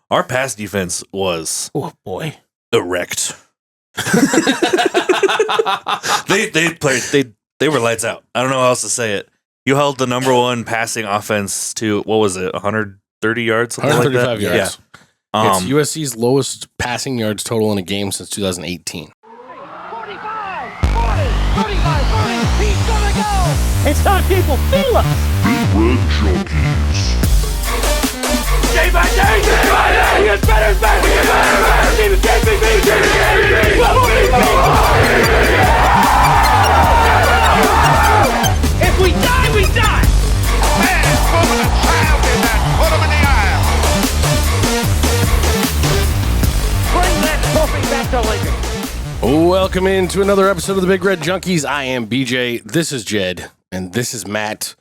Our pass defense was erect. They were lights out. I don't know how else to say it. You held the number one passing offense to, what was it, 130 yards? 135 like yards. Yeah. It's USC's lowest passing yards total in a game since 2018. 45, 40, 35, 40. He's gonna go. It's time, people. Feel us. Big Red Junkies. Day by day. He gets better and better. If we die, we die. Man, woman, and child in that. Put him in the aisle. Bring that trophy back to Lincoln. Welcome into another episode of the Big Red Junkies. I am BJ. This is Jed. And this is Matt.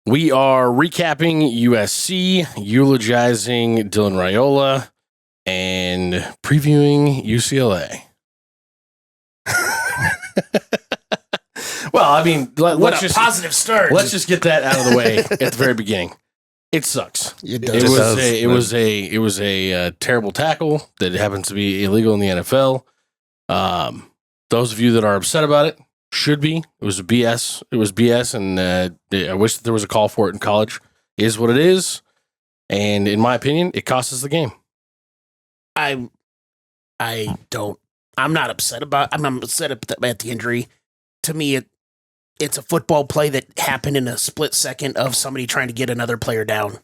We are recapping USC, eulogizing Dylan Raiola, and previewing UCLA. Well, I mean, let's just positive start. Let's just get that out of the way at the very beginning. It sucks. It was a terrible tackle that happens to be illegal in the NFL. Those of you that are upset about it should be. It was BS. It was BS, and I wish that there was a call for it in college. It is what it is, and in my opinion, it costs us the game. I'm not upset about. I'm upset at the injury. To me, it's a football play that happened in a split second of somebody trying to get another player down.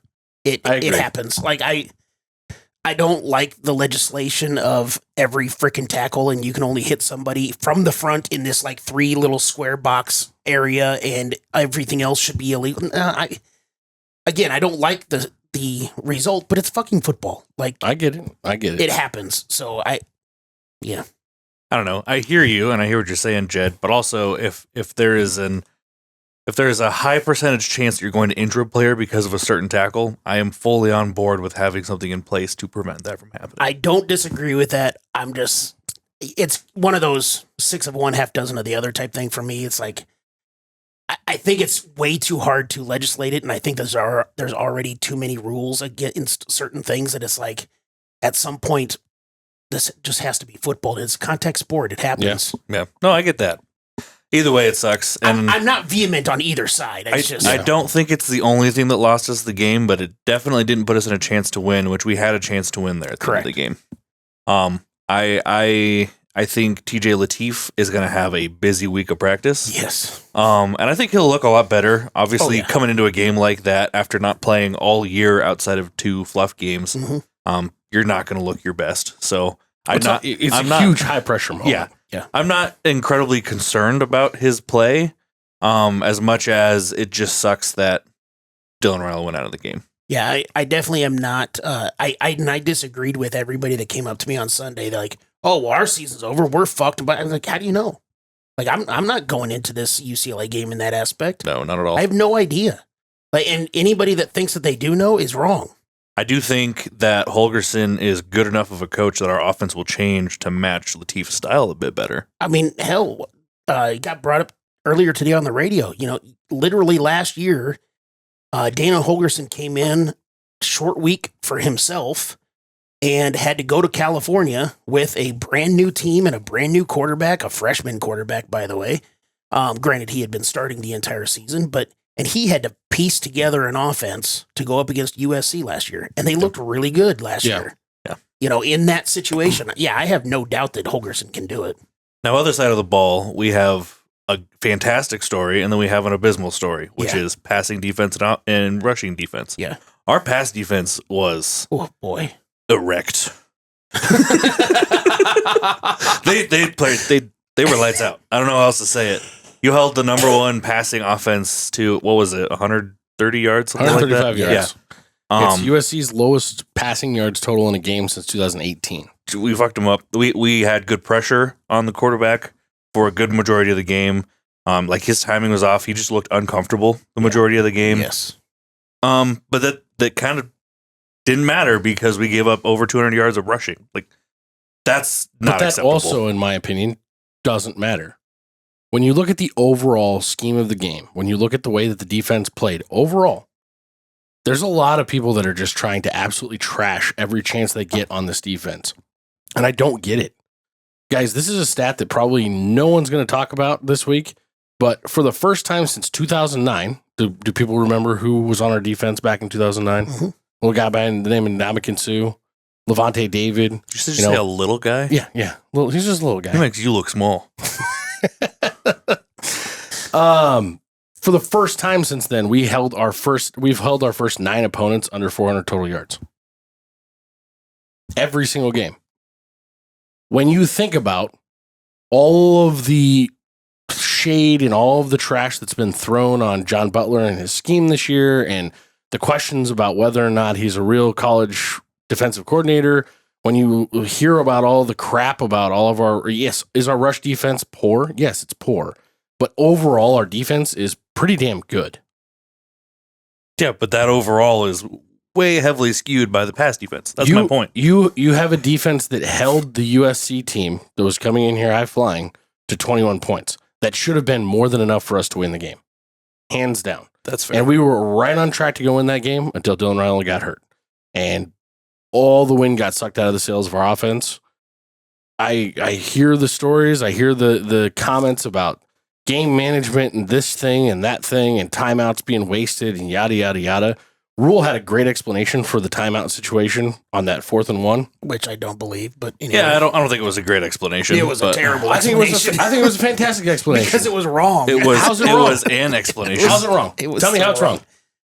It happens. Like I don't like the legislation of every freaking tackle, and you can only hit somebody from the front in this like 3 little square box area, and everything else should be illegal. I don't like the result, but it's fucking football. Like I get it. It happens. So I don't know. I hear you, and I hear what you're saying, Jed. But also, if there is a high percentage chance that you're going to injure a player because of a certain tackle, I am fully on board with having something in place to prevent that from happening. I don't disagree with that. It's one of those 6 of one, half dozen of the other type thing for me. It's like, I think it's way too hard to legislate it, and I think there's already too many rules against certain things that it's like, at some point, this just has to be football. It's a contact sport. It happens. Yeah. No, I get that. Either way, it sucks. And I'm not vehement on either side. I don't think it's the only thing that lost us the game, but it definitely didn't put us in a chance to win, which we had a chance to win there at the end of the game. I think TJ Lateef is going to have a busy week of practice. Yes. And I think he'll look a lot better. Obviously, coming into a game like that after not playing all year outside of 2 fluff games, you're not going to look your best. So it's a huge high pressure moment. Yeah. I'm not incredibly concerned about his play as much as it just sucks that Dylan Rhule went out of the game. Yeah, I definitely am not. I disagreed with everybody that came up to me on Sunday. They're like, "Oh, well, our season's over. We're fucked." But I was like, "How do you know?" Like, I'm not going into this UCLA game in that aspect. No, not at all. I have no idea. Like, and anybody that thinks that they do know is wrong. I do think that Holgorsen is good enough of a coach that our offense will change to match Lateef's style a bit better. I mean, hell, it got brought up earlier today on the radio. You know, literally last year, Dana Holgorsen came in short week for himself and had to go to California with a brand new team and a brand new quarterback, a freshman quarterback, by the way. Granted, he had been starting the entire season, and he had to piece together an offense to go up against USC last year. And they looked really good last year. Yeah. You know, in that situation, I have no doubt that Holgorsen can do it. Now, other side of the ball, we have a fantastic story, and then we have an abysmal story, which is passing defense and rushing defense. Yeah. Our pass defense was erect. They were lights out. I don't know how else to say it. You held the number one passing offense to, what was it, 130 yards? 135 yards. Yeah. It's USC's lowest passing yards total in a game since 2018. We fucked them up. We had good pressure on the quarterback for a good majority of the game. Like his timing was off. He just looked uncomfortable the majority of the game. Yes. But that kind of didn't matter because we gave up over 200 yards of rushing. Like, that's not acceptable. But that also, in my opinion, doesn't matter. When you look at the overall scheme of the game, when you look at the way that the defense played overall, There's a lot of people that are just trying to absolutely trash every chance they get on this defense. And I don't get it. Guys, this is a stat that probably no one's going to talk about this week, but for the first time since 2009, do people remember who was on our defense back in 2009? Mm-hmm. Little guy by the name of Ndamukong Suh, Levante David. Did you say a little guy? Yeah. He's just a little guy. He makes you look small. For the first time since then, we've held our first 9 opponents under 400 total yards. Every single game. When you think about all of the shade and all of the trash that's been thrown on John Butler and his scheme this year, and the questions about whether or not he's a real college defensive coordinator, when you hear about all the crap about all of our, yes, is our rush defense poor? Yes, it's poor. But overall, our defense is pretty damn good. Yeah, but that overall is way heavily skewed by the pass defense. That's my point. You have a defense that held the USC team that was coming in here high flying to 21 points. That should have been more than enough for us to win the game. Hands down. That's fair. And we were right on track to go win that game until Dylan Raiola got hurt. And all the wind got sucked out of the sails of our offense. I hear the stories. I hear the comments about game management and this thing and that thing and timeouts being wasted and yada, yada, yada. Rhule had a great explanation for the timeout situation on that 4th and 1, which I don't believe. But anyway. Yeah, I don't think it was a great explanation. It was a terrible explanation. I think it was a fantastic explanation because it was wrong. How's it wrong? It was an explanation. How's it wrong? Tell me how it's wrong.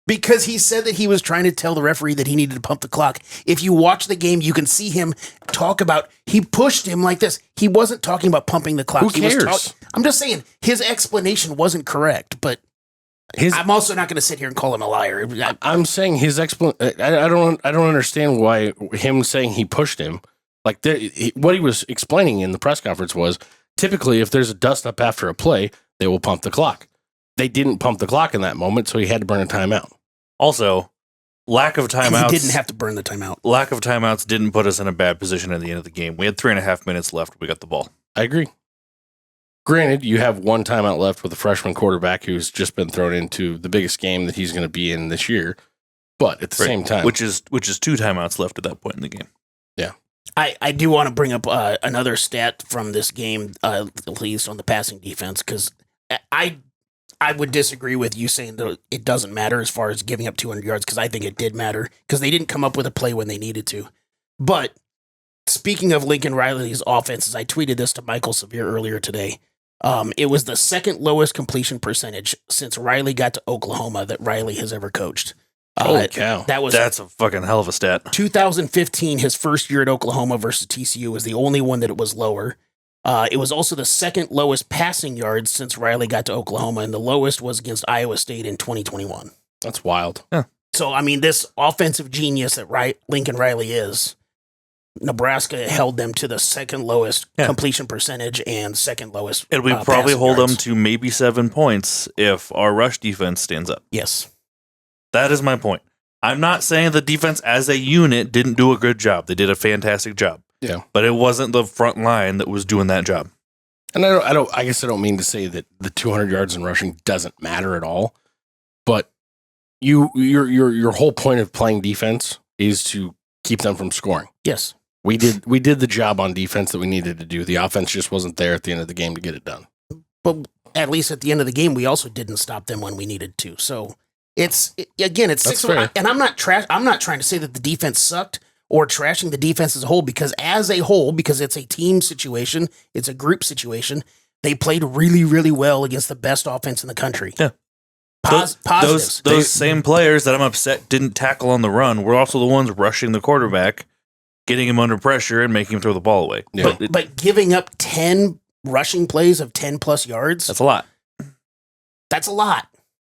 Because he said that he was trying to tell the referee that he needed to pump the clock. If you watch the game, you can see him talk about, he pushed him like this. He wasn't talking about pumping the clock. Who cares? I'm just saying his explanation wasn't correct, but I'm also not going to sit here and call him a liar. I'm saying his explanation. I don't understand why him saying he pushed him. Like what he was explaining in the press conference was typically if there's a dust up after a play, they will pump the clock. They didn't pump the clock in that moment, so he had to burn a timeout. Also, lack of timeouts. And he didn't have to burn the timeout. Lack of timeouts didn't put us in a bad position at the end of the game. We had 3.5 minutes left. We got the ball. I agree. Granted, you have 1 timeout left with a freshman quarterback who's just been thrown into the biggest game that he's going to be in this year. But at the same time, which is 2 timeouts left at that point in the game. Yeah. I do want to bring up another stat from this game, at least on the passing defense, because I would disagree with you saying that it doesn't matter as far as giving up 200 yards, because I think it did matter, because they didn't come up with a play when they needed to. But speaking of Lincoln Riley's offenses, I tweeted this to Michael Severe earlier today. It was the 2nd lowest completion percentage since Riley got to Oklahoma that Riley has ever coached. Holy cow. That's a fucking hell of a stat. 2015, his first year at Oklahoma versus TCU, was the only one that it was lower. It was also the 2nd lowest passing yards since Riley got to Oklahoma, and the lowest was against Iowa State in 2021. That's wild. Yeah. So, I mean, this offensive genius that Lincoln Riley is, Nebraska held them to the 2nd lowest completion percentage and 2nd lowest. And we probably hold them to maybe 7 points if our rush defense stands up. Yes. That is my point. I'm not saying the defense as a unit didn't do a good job. They did a fantastic job. Yeah. But it wasn't the front line that was doing that job. And I guess I don't mean to say that the 200 yards in rushing doesn't matter at all, but your whole point of playing defense is to keep them from scoring. Yes. We did the job on defense that we needed to do. The offense just wasn't there at the end of the game to get it done. But at least at the end of the game, we also didn't stop them when we needed to. So it's 6. And I'm not trying to say that the defense sucked or trashing the defense as a whole, because it's a team situation, it's a group situation, they played really, really well against the best offense in the country. Yeah. Positives. Those same players that I'm upset didn't tackle on the run were also the ones rushing the quarterback, getting him under pressure and making him throw the ball away. Yeah. But giving up 10 rushing plays of 10 plus yards, that's a lot. That's a lot.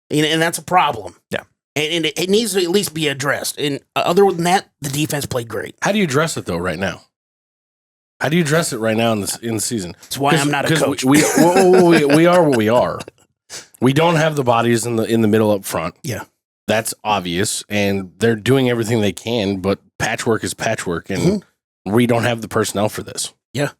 And that's a problem. Yeah. And it needs to at least be addressed. And other than that, the defense played great. How do you address it, though, right now? How do you address it right now in the season? That's why I'm not a coach. We are what we are. We don't have the bodies in the middle up front. Yeah. That's obvious. And they're doing everything they can, but patchwork is patchwork. And we don't have the personnel for this. Yeah.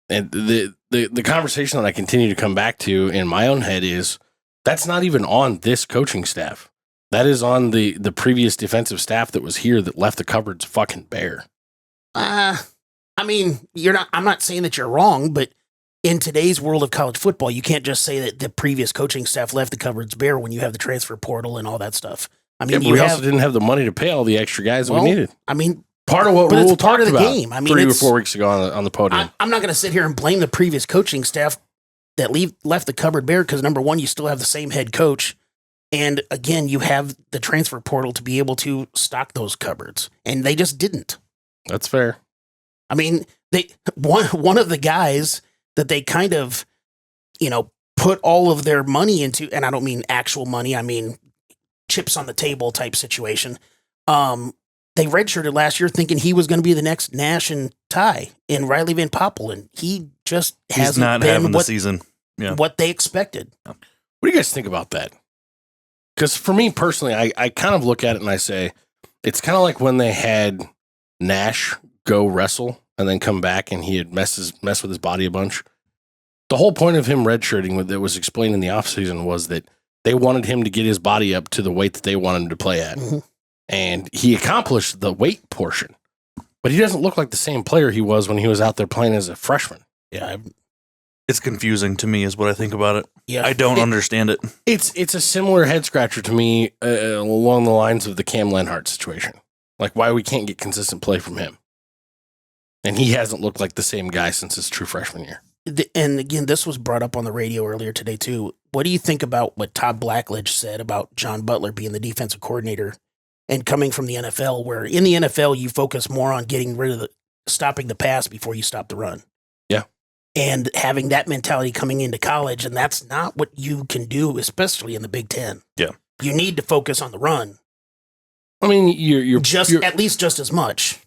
And the conversation that I continue to come back to in my own head is that's not even on this coaching staff. That is on the previous defensive staff that was here that left the cupboards fucking bare. I mean, I'm not saying that you're wrong, but in today's world of college football, you can't just say that the previous coaching staff left the cupboards bare when you have the transfer portal and all that stuff. I mean, we also didn't have the money to pay all the extra guys that we needed. I mean, part of what Rhule talked of the about game. I mean, 3 or 4 weeks ago on the podium. I'm not going to sit here and blame the previous coaching staff that left the cupboard bare because, number one, you still have the same head coach. And again, you have the transfer portal to be able to stock those cupboards. And they just didn't. That's fair. I mean, one of the guys that they kind of, put all of their money into, and I don't mean actual money, I mean chips on the table type situation. They redshirted last year thinking he was going to be the next Nash and Ty in Riley Van Poppel, and he just hasn't not been having the season. Yeah. What they expected. What do you guys think about that? Because for me personally, I kind of look at it and I say, it's kind of like when they had Nash go wrestle and then come back and he had mess with his body a bunch. The whole point of him redshirting that was explained in the offseason was that they wanted him to get his body up to the weight that they wanted him to play at. Mm-hmm. And he accomplished the weight portion. But he doesn't look like the same player he was when he was out there playing as a freshman. Yeah. It's confusing to me is what I think about it. Yeah. I don't understand it. It's a similar head scratcher to me along the lines of the Cam Lenhart situation. Like why we can't get consistent play from him. And he hasn't looked like the same guy since his true freshman year. And again, this was brought up on the radio earlier today too. What do you think about what Todd Blackledge said about John Butler being the defensive coordinator and coming from the NFL, where in the NFL you focus more on getting rid of stopping the pass before you stop the run? Yeah. And having that mentality coming into college, and that's not what you can do, especially in the Big Ten. Yeah. You need to focus on the run. I mean, you're at least just as much.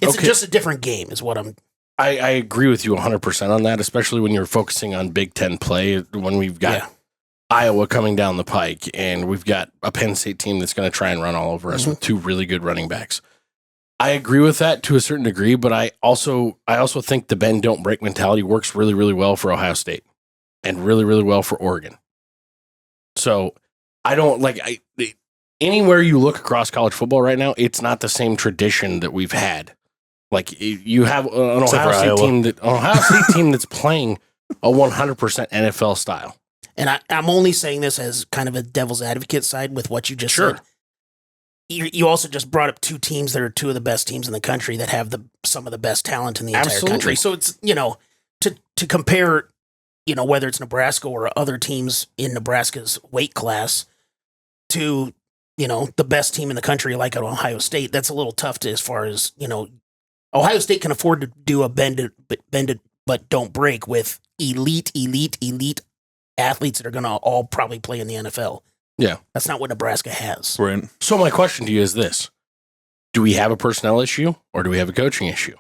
It's just a different game is what I'm... I agree with you 100% on that, especially when you're focusing on Big Ten play, when we've got Iowa coming down the pike and we've got a Penn State team that's going to try and run all over us with 2 really good running backs. I agree with that to a certain degree, but I also think the bend don't break mentality works really, really well for Ohio State and really, really well for Oregon. So I don't anywhere you look across college football right now, it's not the same tradition that we've had. Like you have an Ohio State team that's playing a 100% NFL style. And I'm only saying this as kind of a devil's advocate side with what you just said. You also just brought up 2 teams that are 2 of the best teams in the country that have some of the best talent in the entire country. So it's, to compare, whether it's Nebraska or other teams in Nebraska's weight class to, the best team in the country like at Ohio State, that's a little tough to as far as, Ohio State can afford to do a bend it, but don't break with elite athletes that are going to all probably play in the NFL. Yeah. That's not what Nebraska has. Right. So my question to you is this. Do we have a personnel issue or do we have a coaching issue?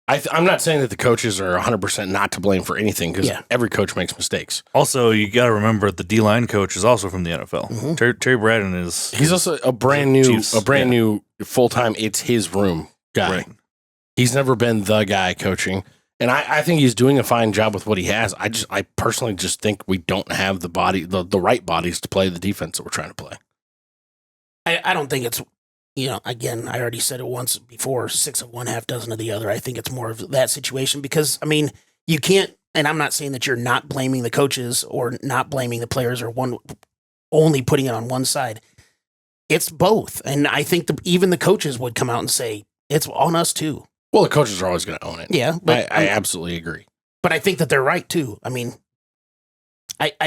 I'm not saying that the coaches are 100% not to blame for anything because every coach makes mistakes. Also, you got to remember the D-line coach is also from the NFL. Mm-hmm. Terry Braden is... He's also a brand new full-time, it's his room guy. Right. He's never been the guy coaching. And I think he's doing a fine job with what he has. I personally just think we don't have the right bodies to play the defense that we're trying to play. I don't think it's, again, I already said it once before, 6 of one, half dozen of the other. I think it's more of that situation because, you can't, and I'm not saying that you're not blaming the coaches or not blaming the players or only putting it on one side. It's both. And I think even the coaches would come out and say, it's on us too. Well, the coaches are always going to own it. Yeah. But I absolutely agree. But I think that they're right, too. I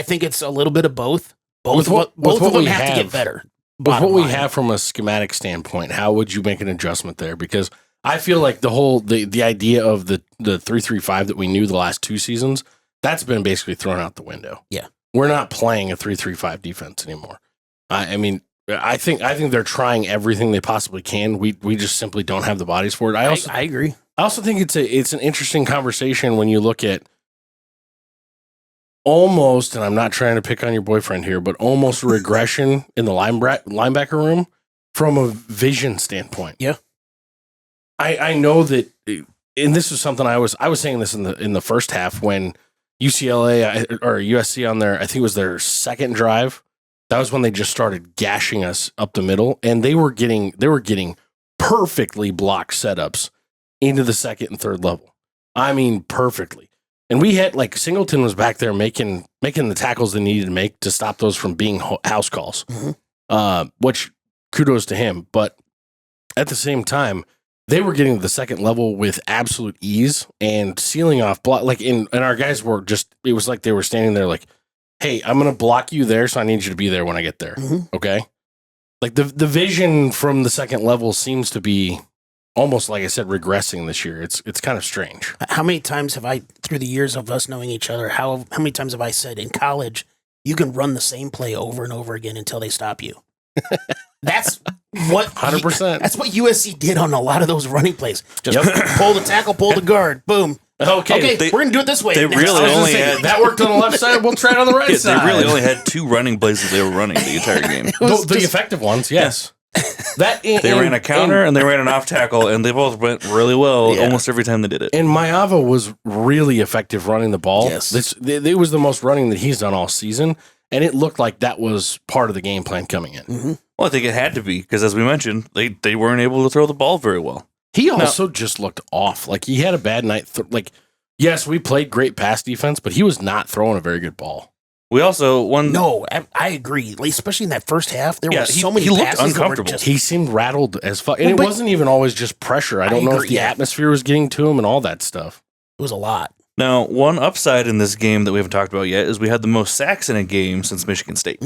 think it's a little bit of both. Both of them have to get better. With what we have from a schematic standpoint, how would you make an adjustment there? Because I feel like the idea of the 3-3-5 that we knew the last 2 seasons, that's been basically thrown out the window. Yeah. We're not playing a 3-3-5 defense anymore. I think they're trying everything they possibly can. We just simply don't have the bodies for it. I agree. I also think it's an interesting conversation when you look at almost, and I'm not trying to pick on your boyfriend here, but almost regression in the linebacker room from a vision standpoint. Yeah. I know that, and this is something I was saying this in the first half when UCLA or USC on their, I think it was their second drive, That was when they just started gashing us up the middle, and they were getting perfectly blocked setups into the second and third level. I mean, perfectly. And we had like Singleton was back there making the tackles they needed to make to stop those from being house calls, which kudos to him. But at the same time, they were getting to the second level with absolute ease and sealing off block. Like and our guys were just, it was like they were standing there like, hey, I'm going to block you there, so I need you to be there when I get there. Okay? Like the vision from the second level seems to be almost, like I said, regressing this year. It's kind of strange. How many times have I, through the years of us knowing each other, how many times have I said in college, you can run the same play over and over again until they stop you? That's what 100%. That's what USC did on a lot of those running plays. Just pull the tackle, pull the guard, boom. Okay, we're gonna do it this way. They really only had that worked on the left side. We'll try it on the right side. They really only had 2 running plays that they were running the entire game. The effective ones, yes. They ran a counter and they ran an off tackle, and they both went really well almost every time they did it. And Maava was really effective running the ball. Yes. It was the most running that he's done all season, and it looked like that was part of the game plan coming in. Well, I think it had to be, because as we mentioned, they weren't able to throw the ball very well. He also just looked off. Like he had a bad night. Yes, we played great pass defense, but he was not throwing a very good ball. We also won. No, I agree. Especially in that first half, there were so many he looked passes uncomfortable. He seemed rattled as fuck. And it wasn't even always just pressure. I don't know if the atmosphere was getting to him and all that stuff. It was a lot. Now, one upside in this game that we haven't talked about yet is we had the most sacks in a game since Michigan State.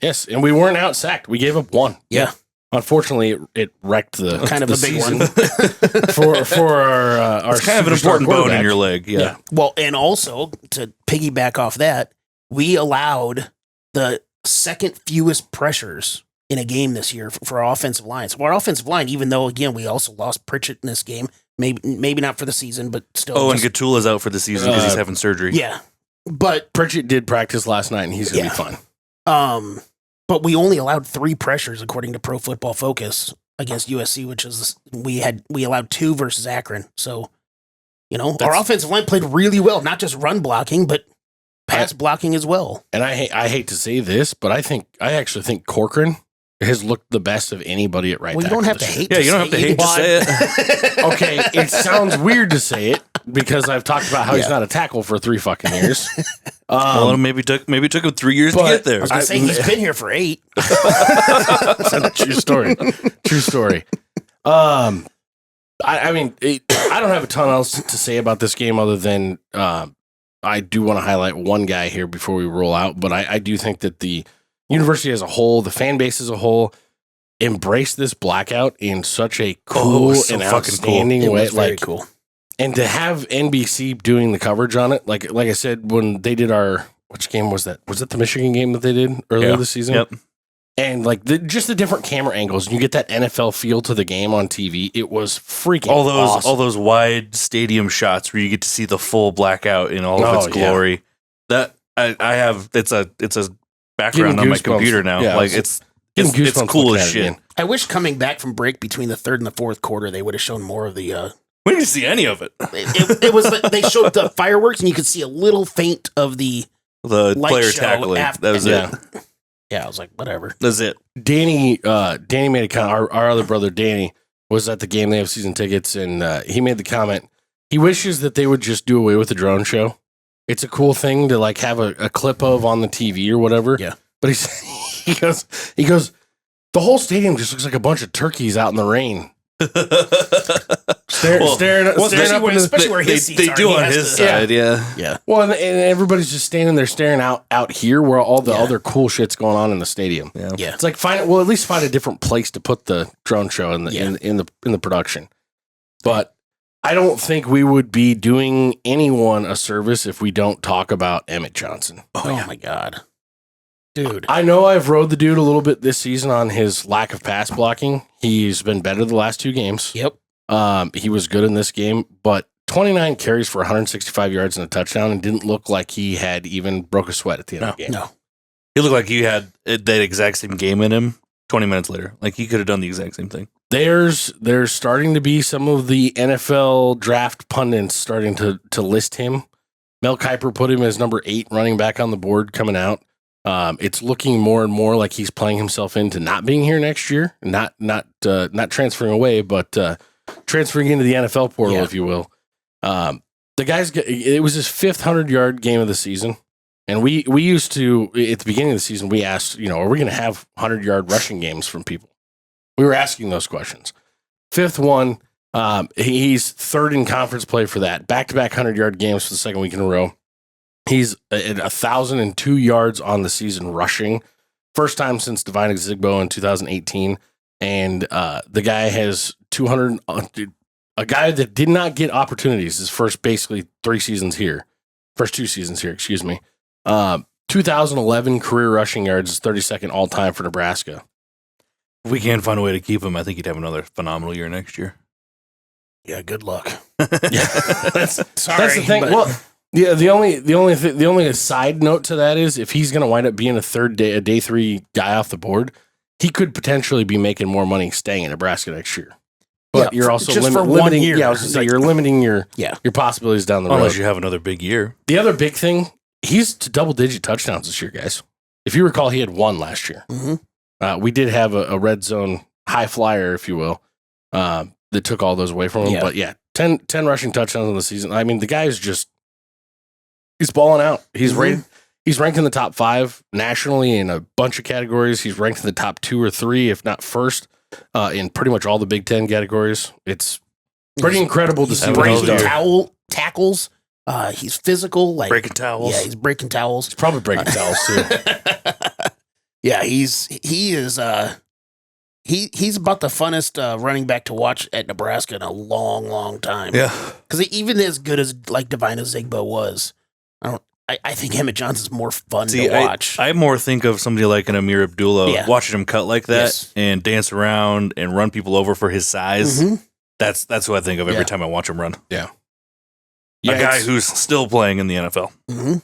Yes, and we weren't out sacked. We gave up 1. Yeah. Unfortunately, it wrecked the kind of the a big season one for our. It's kind of an important bone in your leg. Yeah. Well, and also to piggyback off that, we allowed the second fewest pressures in a game this year for our offensive line. So our offensive line, even though again we also lost Pritchett in this game, maybe not for the season, but still. Oh, and Gatula's out for the season because he's having surgery. Yeah, but Pritchett did practice last night, and he's gonna be fine. But we only allowed 3 pressures according to Pro Football Focus against USC, which is we allowed 2 versus Akron. So, our offensive line played really well, not just run blocking, but pass blocking as well. And I hate to say this, but I actually think Corcoran has looked the best of anybody at right tackle. Well, you don't have to hate. Yeah, you don't have to hate to say it. Okay, it sounds weird to say it because I've talked about how he's not a tackle for 3 fucking years. Well, maybe it took him 3 years to get there. I was going to say he's been here for 8. True story. True story. I mean, I don't have a ton else to say about this game other than I do want to highlight one guy here before we roll out. But I do think that the university as a whole, the fan base as a whole, embraced this blackout in such a cool and outstanding way. Very cool. And to have NBC doing the coverage on it, like I said, when they did which game was that? Was it the Michigan game that they did earlier this season? Yep. And like just the different camera angles, and you get that NFL feel to the game on TV. It was freaking awesome. All those wide stadium shots where you get to see the full blackout in all of its glory. That I have. It's a background on my computer now. Yeah, like it's cool as shit. I wish coming back from break between the third and the fourth quarter, they would have shown more of the. We didn't see any of it. It was they showed the fireworks, and you could see a little faint of the player tackling. That was it. Yeah, I was like, whatever. That's it. Danny made a comment. Our other brother, Danny, was at the game. They have season tickets, and he made the comment. He wishes that they would just do away with the drone show. It's a cool thing to like have a clip of on the TV or whatever. Yeah. But he goes, the whole stadium just looks like a bunch of turkeys out in the rain. Staring up, especially where his seats they are. do on his side, yeah. Well, and everybody's just standing there staring out here where all the other cool shit's going on in the stadium. Yeah. It's like at least find a different place to put the drone show in the production. But I don't think we would be doing anyone a service if we don't talk about Emmett Johnson. Oh my God. Dude. I know I've rode the dude a little bit this season on his lack of pass blocking. He's been better the last 2 games. Yep. He was good in this game, but 29 carries for 165 yards and a touchdown, and didn't look like he had even broke a sweat at the end of the game. No. He looked like he had that exact same game in him 20 minutes later. Like he could have done the exact same thing. There's starting to be some of the NFL draft pundits starting to list him. Mel Kiper put him as number 8 running back on the board coming out. It's looking more and more like he's playing himself into not being here next year, not transferring away, but transferring into the NFL portal, if you will. The guy's it was his 5th 100-yard game of the season, and we used to at the beginning of the season we asked, are we going to have 100-yard rushing games from people? We were asking those questions. 5th one, he's 3rd in conference play for that. Back-to-back 100-yard games for the 2nd week in a row. He's at 1,002 yards on the season rushing. First time since Divine Zigbo in 2018. And the guy has 200. A guy that did not get opportunities his first basically 3 seasons here. First 2 seasons here, excuse me. 2011 career rushing yards is 32nd all time for Nebraska. If we can't find a way to keep him, I think he'd have another phenomenal year next year. Yeah, good luck. That's the thing. Well, yeah, the only side note to that is if he's going to wind up being a day 3 guy off the board, he could potentially be making more money staying in Nebraska next year. But you're also just for 1 year. Yeah, I was going to say you're limiting your possibilities down the road. Unless you have another big year. The other big thing, he's to double-digit touchdowns this year, guys. If you recall, he had 1 last year. Mm-hmm. We did have a red zone high flyer, if you will, that took all those away from him. Yeah. But 10 rushing touchdowns in the season. I mean, the guy is just he's balling out. He's rated. He's ranked in the top 5 nationally in a bunch of categories. He's ranked in the top 2 or 3, if not first, in pretty much all the Big Ten categories. It's pretty incredible to see. Breaking tackles. He's physical, like breaking towels. Yeah, he's breaking towels. He's probably breaking towels too. Yeah, he's about the funnest running back to watch at Nebraska in a long, long time. Yeah, because even as good as like Divine Zigbo was, I think Emmett Johnson's more fun to watch. I more think of somebody like an Amir Abdullah, watching him cut like that and dance around and run people over for his size. Mm-hmm. That's who I think of every time I watch him run. Yeah. A guy who's still playing in the NFL. Mm-hmm.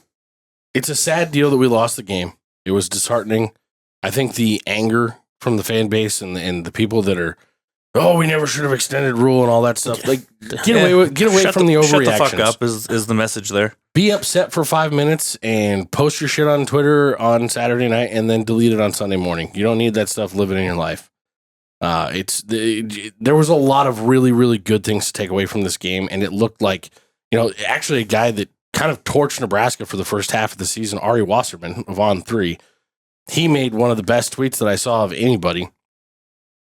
It's a sad deal that we lost the game. It was disheartening. I think the anger from the fan base and the people that are, we never should have extended Rhule and all that stuff. Like, get away from the overreactions. Shut the fuck up is the message there. Be upset for 5 minutes and post your shit on Twitter on Saturday night and then delete it on Sunday morning. You don't need that stuff living in your life. There was a lot of really, really good things to take away from this game, and it looked like, actually a guy that kind of torched Nebraska for the first half of the season, Ari Wasserman of On3, he made one of the best tweets that I saw of anybody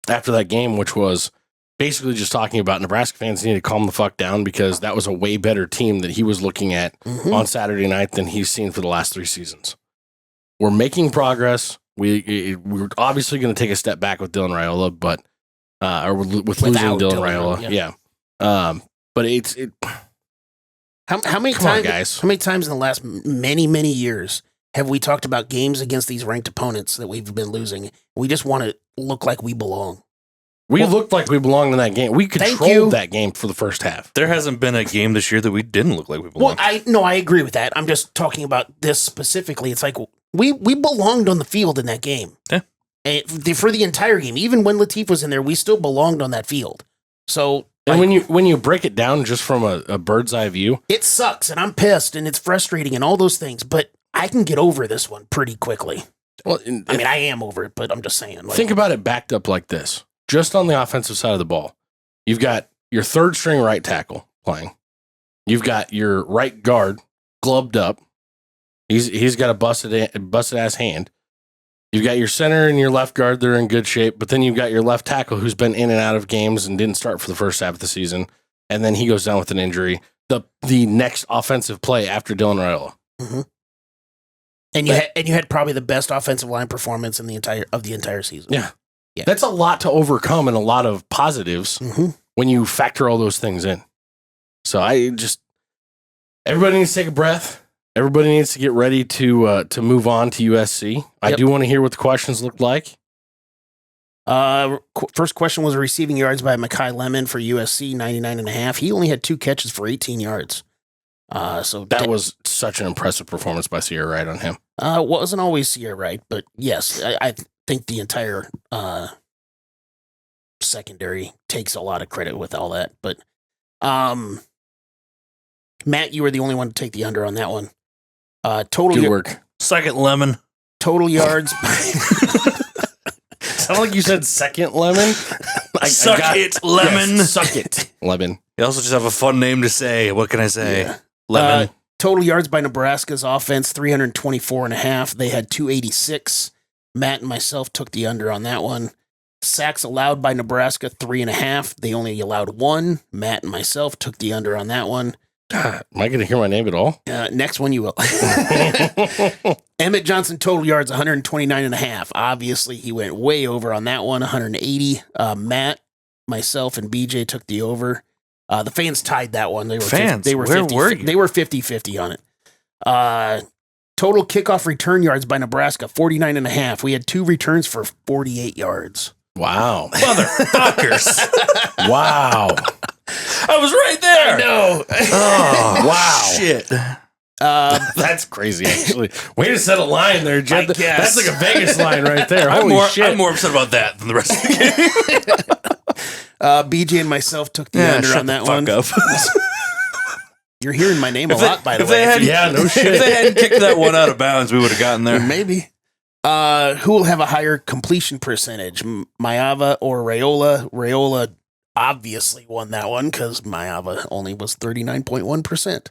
after that game, which was basically just talking about Nebraska fans need to calm the fuck down because that was a way better team that he was looking at on Saturday night than he's seen for the last 3 seasons. We're making progress. We're obviously going to take a step back with Dylan Raiola, but or with losing Dylan Raiola. Yeah. But how many times, guys? How many times in the last many years have we talked about games against these ranked opponents that we've been losing? We just want to look like we belong. We looked like we belonged in that game. We controlled that game for the first half. There hasn't been a game this year that we didn't look like we belonged. Well, I agree with that. I'm just talking about this specifically. It's like we belonged on the field in that game. Yeah. And for the entire game, even when Latif was in there, we still belonged on that field. So, and when you break it down just from a bird's eye view, it sucks, and I'm pissed, and it's frustrating, and all those things. But I can get over this one pretty quickly. Well, I am over it, but I'm just saying. Think about it backed up like this. Just on the offensive side of the ball, you've got your 3rd string right tackle playing. You've got your right guard gloved up. He's got a busted ass hand. You've got your center and your left guard. They're in good shape. But then you've got your left tackle who's been in and out of games and didn't start for the first half of the season. And then he goes down with an injury. The next offensive play after Dylan Raiola. Mm-hmm. And you had probably the best offensive line performance in the entire season. Yeah. That's a lot to overcome and a lot of positives when you factor all those things in. So everybody needs to take a breath. Everybody needs to get ready to move on to USC. I do want to hear what the questions look like. First question was receiving yards by Mekhi Lemon for USC, 99.5. He only had 2 catches for 18 yards. So that was such an impressive performance by Sierra Wright on him. Wasn't always Sierra Wright, but yes, I think the entire secondary takes a lot of credit with all that. But Matt, you were the only one to take the under on that one. Total Good work. Second Lemon. Total yards. Sound like you said second lemon. Suck it, lemon. Yes, suck it, lemon. You also just have a fun name to say. What can I say? Yeah. Lemon. Total yards by Nebraska's offense, 324.5. They had 286. Matt and myself took the under on that one. Sacks allowed by Nebraska, 3.5. They only allowed 1. Matt and myself took the under on that one. God, am I going to hear my name at all? Next one you will. Emmett Johnson total yards 129.5. Obviously, he went way over on that one, 180. Matt, myself, and BJ took the over. The fans tied that one. They were fans. They were Where 50, were you? They were 50-50 on it. Total kickoff return yards by Nebraska, 49.5. We had 2 returns for 48 yards. Wow. Motherfuckers. Wow. I was right there. I know. Oh, Wow. Shit. That's crazy, actually. Way to set a line there, Jed. I guess. That's like a Vegas line right there. I'm Holy shit. more upset about that than the rest of the game. BJ and myself took the under on that one. Fuck up. You're hearing my name a lot, by the if they way. had- Yeah, no shit. If they hadn't kicked that one out of bounds, we would have gotten there. Maybe. Who will have a higher completion percentage, Maava or Raiola? Raiola obviously won that one because Maava only was 39.1%.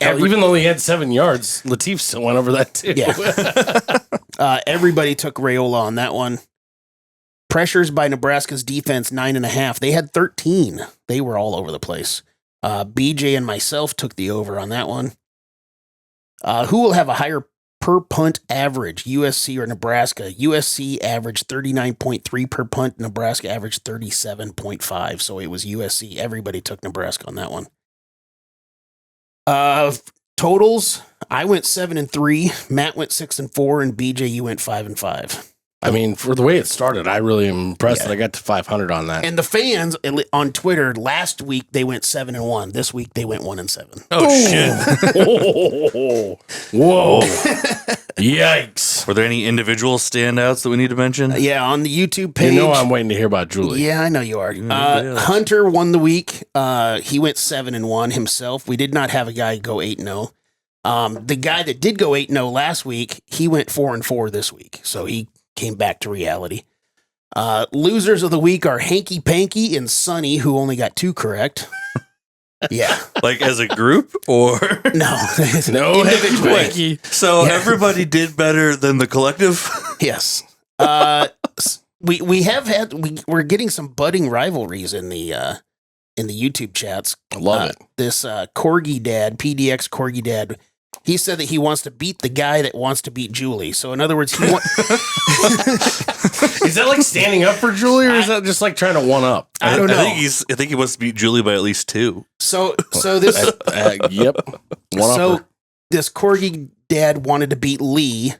Even though he had 7 yards, Latif still went over that too. Yeah. Everybody took Raiola on that one. Pressures by Nebraska's defense, 9.5. They had 13. They were all over the place. BJ and myself took the over on that one. Who will have a higher per punt average, USC or Nebraska? USC averaged 39.3 per punt. Nebraska averaged 37.5. So it was USC. Everybody took Nebraska on that one. Totals, I went 7-3. Matt went 6-4, and BJ, you went 5-5. I mean, for the way it started, I really am impressed that I got to 500 on that. And the fans on Twitter last week they went 7-1. This week they went 1-7. Oh, shit. Whoa. Yikes. Were there any individual standouts that we need to mention? Yeah, on the YouTube page. You know I'm waiting to hear about Julie. Yeah, I know you are. Yeah. Hunter won the week. He went 7-1 himself. We did not have a guy go 8-0. The guy that did go 8-0 last week, he went 4-4 this week. So he came back to reality. Losers of the week are Hanky Panky and Sonny, who only got 2 correct. Yeah. Like as a group or? No. No, Individually. So everybody did better than the collective? Yes. We're getting some budding rivalries in the YouTube chats. I love it. This Corgi Dad, PDX Corgi Dad, he said that he wants to beat the guy that wants to beat Julie. So in other words, he Is that like standing up for Julie, or is that just like trying to one up? I don't know. I think he wants to beat Julie by at least 2. So this Yep. One-upper. this Corgi Dad wanted to beat Lee.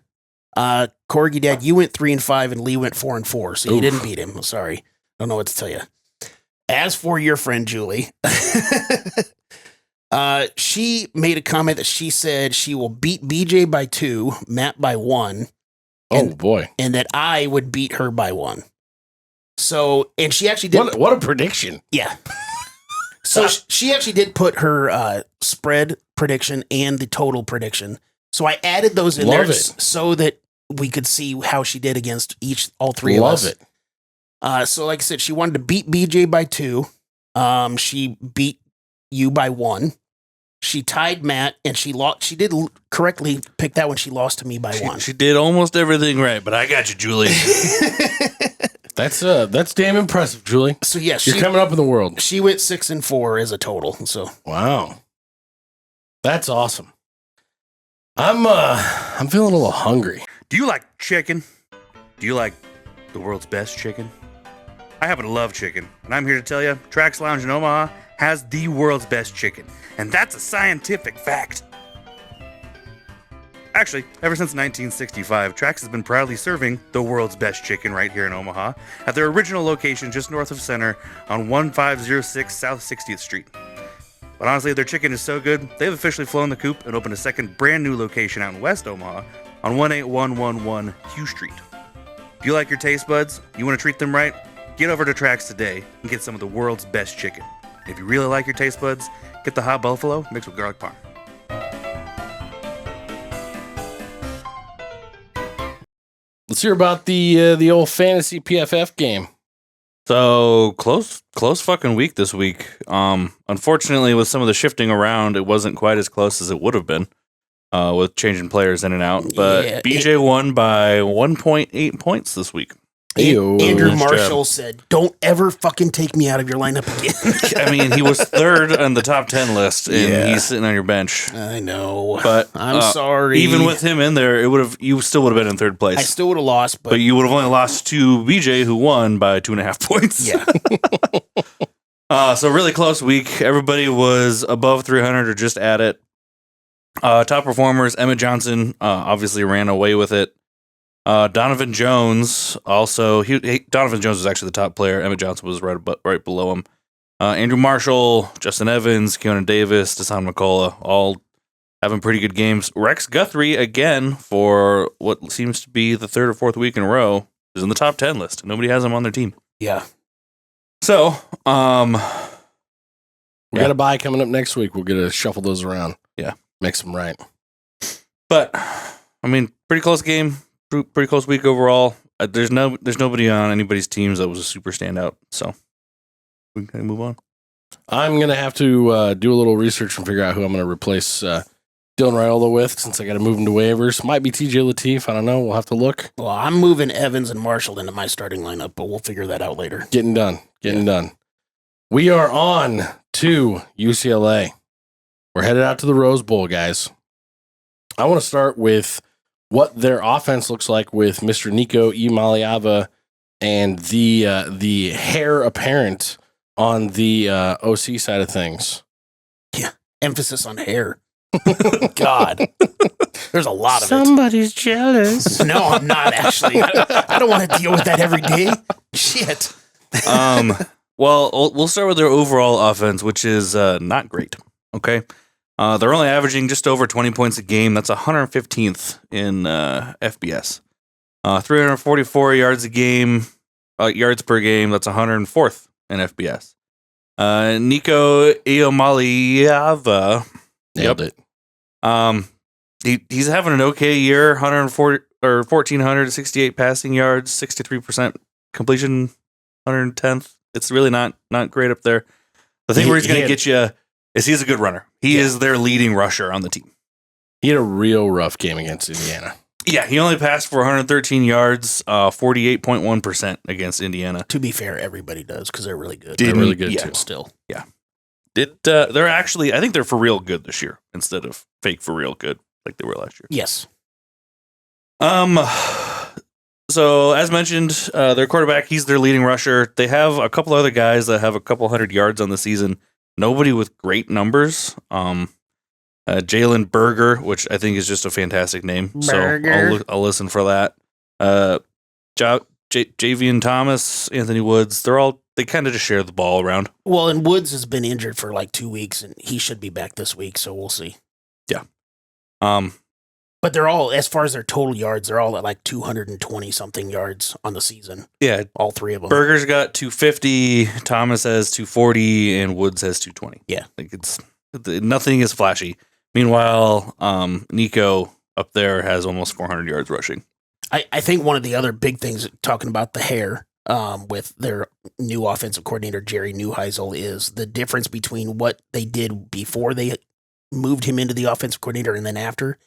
Corgi Dad, you went 3-5 and Lee went 4-4. So you didn't beat him. Sorry. Don't know what to tell you. As for your friend Julie, she made a comment that she said she will beat BJ by 2, Matt by 1. Oh boy. And that I would beat her by 1. So, and she actually did. What a prediction. Yeah. So she actually did put her spread prediction and the total prediction. So I added those in Love there it. so that we could see how she did against all 3 of us. Love it. So like I said, she wanted to beat BJ by 2. She beat you by 1. She tied Matt, and she lost. She did correctly pick that one. She lost to me by 1. She did almost everything right, but I got you, Julie. That's damn impressive, Julie. So yeah, You're coming up in the world. She went 6-4 as a total. So Wow. That's awesome. I'm feeling a little hungry. Do you like chicken? Do you like the world's best chicken? I happen to love chicken, and I'm here to tell you, Trax Lounge in Omaha has the world's best chicken, and that's a scientific fact. Actually, ever since 1965, Trax has been proudly serving the world's best chicken right here in Omaha at their original location just north of Center on 1506 South 60th Street. But honestly, their chicken is so good, they've officially flown the coop and opened a second brand new location out in West Omaha on 18111 Hugh Street. If you like your taste buds, you want to treat them right, get over to Trax today and get some of the world's best chicken. If you really like your taste buds, get the hot buffalo mixed with garlic parm. Let's hear about the old fantasy PFF game. So close fucking week this week. Unfortunately, with some of the shifting around, it wasn't quite as close as it would have been with changing players in and out. But BJ won by 1.8 points this week. Andrew Marshall said, "Don't ever fucking take me out of your lineup again." I mean, he was third on the top 10 list, and he's sitting on your bench. I know, but I'm sorry. Even with him in there, you still would have been in third place. I still would have lost, but you would have only lost to BJ, who won by 2.5 points. Yeah. So really close week. Everybody was above 300 or just at it. Top performers: Emmett Johnson obviously ran away with it. Donovan Jones also. Donovan Jones was actually the top player. Emmett Johnson was right below him. Andrew Marshall, Justin Evans, Keanu Davis, Deshaun McCullough, all having pretty good games. Rex Guthrie, again, for what seems to be the third or fourth week in a row, is in the top 10 list. Nobody has him on their team. Yeah. So, we got a bye coming up next week. We'll get to shuffle those around. Yeah. Makes them right. But, I mean, pretty close game. Pretty close week overall. There's nobody on anybody's teams that was a super standout. So we can move on. I'm gonna have to do a little research and figure out who I'm gonna replace Dylan Raiola with, since I got to move him to waivers. Might be TJ Lateef. I don't know. We'll have to look. Well, I'm moving Evans and Marshall into my starting lineup, but we'll figure that out later. Getting done. We are on to UCLA. We're headed out to the Rose Bowl, guys. I want to start with what their offense looks like with Mr. Nico Iamaleava and the heir apparent on the OC side of things. Yeah, emphasis on hair. God, there's a lot of Somebody's jealous. No, I'm not actually. I don't want to deal with that every day. Shit. Well, we'll start with their overall offense, which is not great. Okay. They're only averaging just over 20 points a game. That's 115th in FBS. 344 yards a game, yards per game. That's 104th in FBS. Nico Iamaleava. Nailed it. He's having an okay year. 1,468 passing yards, 63% completion, 110th. It's really not great up there. The thing where he's going to get you is he's a good runner. He is their leading rusher on the team. He had a real rough game against Indiana. Yeah, he only passed for 113 yards, 48.1% against Indiana. To be fair, everybody does because they're really good. They're really good too. Still. Yeah. They're actually, I think they're for real good this year instead of fake for real good like they were last year. Yes. So as mentioned, their quarterback, he's their leading rusher. They have a couple other guys that have a couple hundred yards on the season. Nobody with great numbers. Jalen Berger, which I think is just a fantastic name. Berger. So I'll listen for that. Javian Thomas, Anthony Woods, they kind of just share the ball around. Well, and Woods has been injured for like 2 weeks, and he should be back this week, so we'll see. Yeah. But they're all, as far as their total yards, they're all at like 220-something yards on the season. Yeah. All three of them. Berger's got 250, Thomas has 240, and Woods has 220. Yeah. Like nothing is flashy. Meanwhile, Nico up there has almost 400 yards rushing. I think one of the other big things, talking about the hair, with their new offensive coordinator, Jerry Neuheisel, is the difference between what they did before they moved him into the offensive coordinator and then after.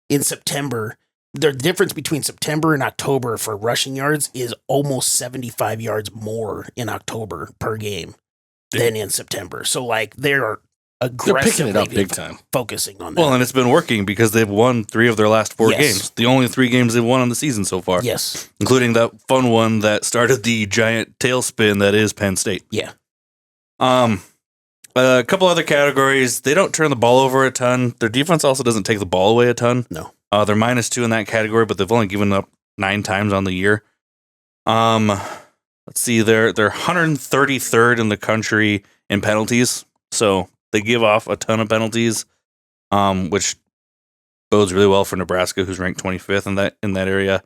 In September, the difference between September and October for rushing yards is almost 75 yards more in October per game than in September. So, like, they're aggressively picking it up big time, focusing on that. Well, and it's been working because they've won 3 of their last 4 games. The only 3 games they've won on the season so far. Yes. Including that fun one that started the giant tailspin that is Penn State. Yeah. A couple other categories. They don't turn the ball over a ton. Their defense also doesn't take the ball away a ton. No. They're -2 in that category, but they've only given up 9 times on the year. Let's see. They're 133rd in the country in penalties. So they give off a ton of penalties, which bodes really well for Nebraska, who's ranked 25th in that area.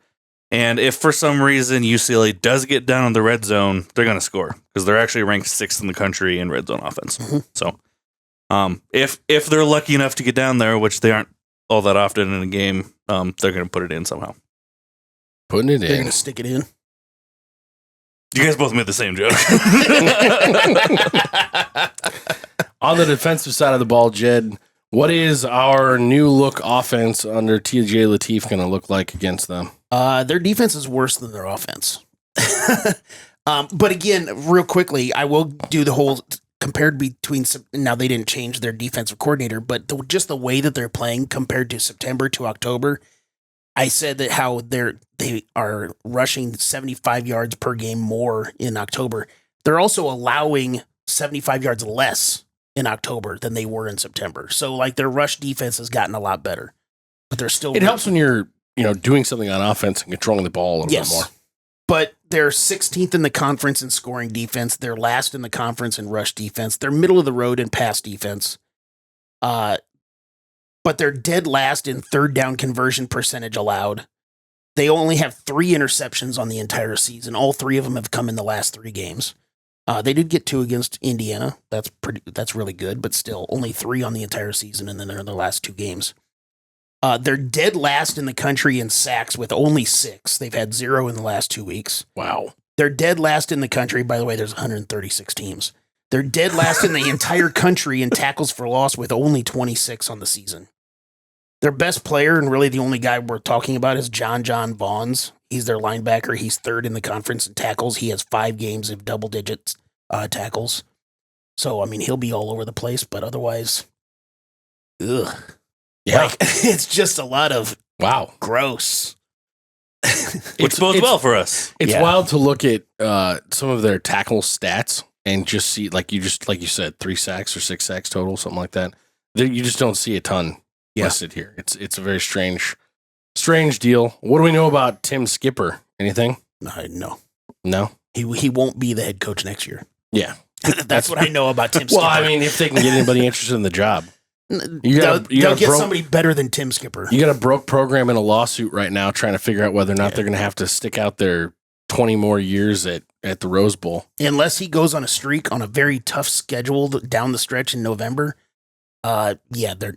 And if for some reason UCLA does get down in the red zone, they're going to score because they're actually ranked 6th in the country in red zone offense. Mm-hmm. So, if they're lucky enough to get down there, which they aren't all that often in a game, they're going to put it in somehow. Putting it They're in. going to stick it in. You guys both made the same joke. On the defensive side of the ball, Jed, what is our new look offense under TJ Lateef going to look like against them? Their defense is worse than their offense. But again, real quickly, I will do the whole compared between, now they didn't change their defensive coordinator, but just the way that they're playing compared to September to October, I said that how they are rushing 75 yards per game more in October. They're also allowing 75 yards less in October than they were in September. So like their rush defense has gotten a lot better, but they're still. It helps when you're doing something on offense and controlling the ball a little bit more. But they're 16th in the conference in scoring defense. They're last in the conference in rush defense. They're middle of the road in pass defense. But they're dead last in third down conversion percentage allowed. They only have 3 interceptions on the entire season. All 3 of them have come in the last 3 games. They did get 2 against Indiana. That's really good, but still only 3 on the entire season, and then they're in their last 2 games. They're dead last in the country in sacks with only 6. They've had 0 in the last 2 weeks. Wow. They're dead last in the country. By the way, there's 136 teams. They're dead last in the entire country in tackles for loss with only 26 on the season. Their best player, and really the only guy we're talking about, is John Vaughns. He's their linebacker. He's 3rd in the conference in tackles. He has 5 games of double-digit tackles. So, I mean, he'll be all over the place, but otherwise, ugh. Yeah. Like, it's just a lot of gross. Which bodes well for us. It's wild to look at some of their tackle stats and just see, like you said, 3 sacks or 6 sacks total, something like that. You just don't see a ton listed here. It's a very strange deal. What do we know about Tim Skipper? Anything? No. He won't be the head coach next year. Yeah, that's what I know about Tim Skipper. Well, I mean, if they can get anybody interested in the job, they'll get somebody better than Tim Skipper. You got a broke program in a lawsuit right now, trying to figure out whether or not they're going to have to stick out their 20 more years at the Rose Bowl, unless he goes on a streak on a very tough schedule down the stretch in November.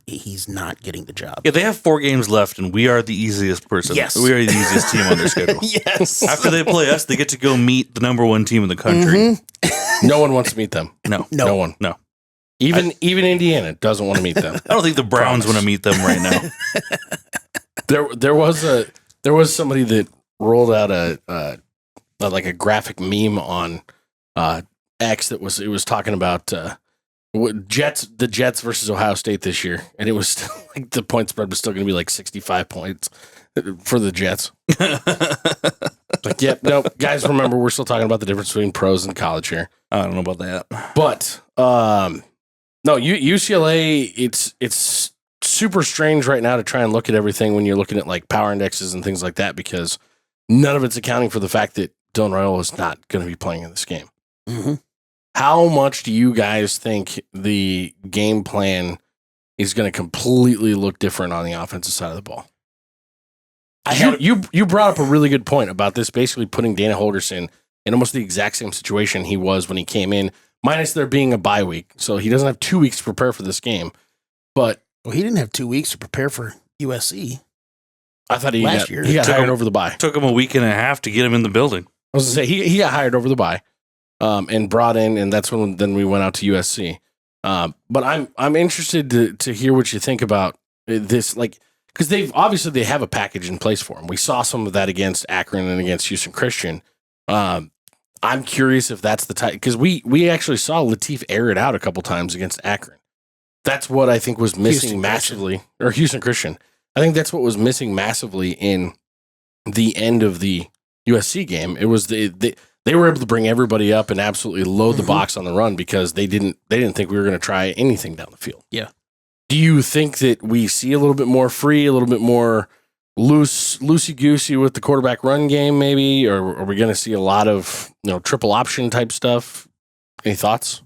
He's not getting the job. Yeah, they have 4 games left, and we are the easiest person. Yes. We are the easiest team on their schedule. Yes. After they play us, they get to go meet the number 1 team in the country. Mm-hmm. No one wants to meet them. No one. No. Even Indiana doesn't want to meet them. I don't think the Browns want to meet them right now. There was somebody that rolled out a graphic meme on X that was talking about the Jets versus Ohio State this year, and it was still, like, the point spread was still going to be like 65 points for the Jets. Like, yeah, no, guys, remember, we're still talking about the difference between pros and college here. I don't know about that, but no, UCLA, it's super strange right now to try and look at everything when you're looking at like power indexes and things like that, because none of it's accounting for the fact that Dylan Raiola is not going to be playing in this game. Mm-hmm. How much do you guys think the game plan is going to completely look different on the offensive side of the ball? You brought up a really good point about this, basically putting Dana Holgorsen in almost the exact same situation he was when he came in, minus there being a bye week. So he doesn't have 2 weeks to prepare for this game. But he didn't have 2 weeks to prepare for USC. I thought he got hired over the bye. Took him a week and a half to get him in the building. I was going to say, he got hired over the bye. And brought in, and that's when then we went out to USC. But I'm interested to hear what you think about this, like, because they have a package in place for him. We saw some of that against Akron and against Houston Christian. I'm curious if that's the type, because we actually saw Lateef air it out a couple times against Akron. That's what I think was missing massively, or Houston Christian. I think that's what was missing massively in the end of the USC game. It was they were able to bring everybody up and absolutely load the box on the run because they didn't think we were going to try anything down the field. Yeah. Do you think that we see a little bit more free, a little bit more loosey-goosey with the quarterback run game maybe, or are we going to see a lot of triple option type stuff? Any thoughts?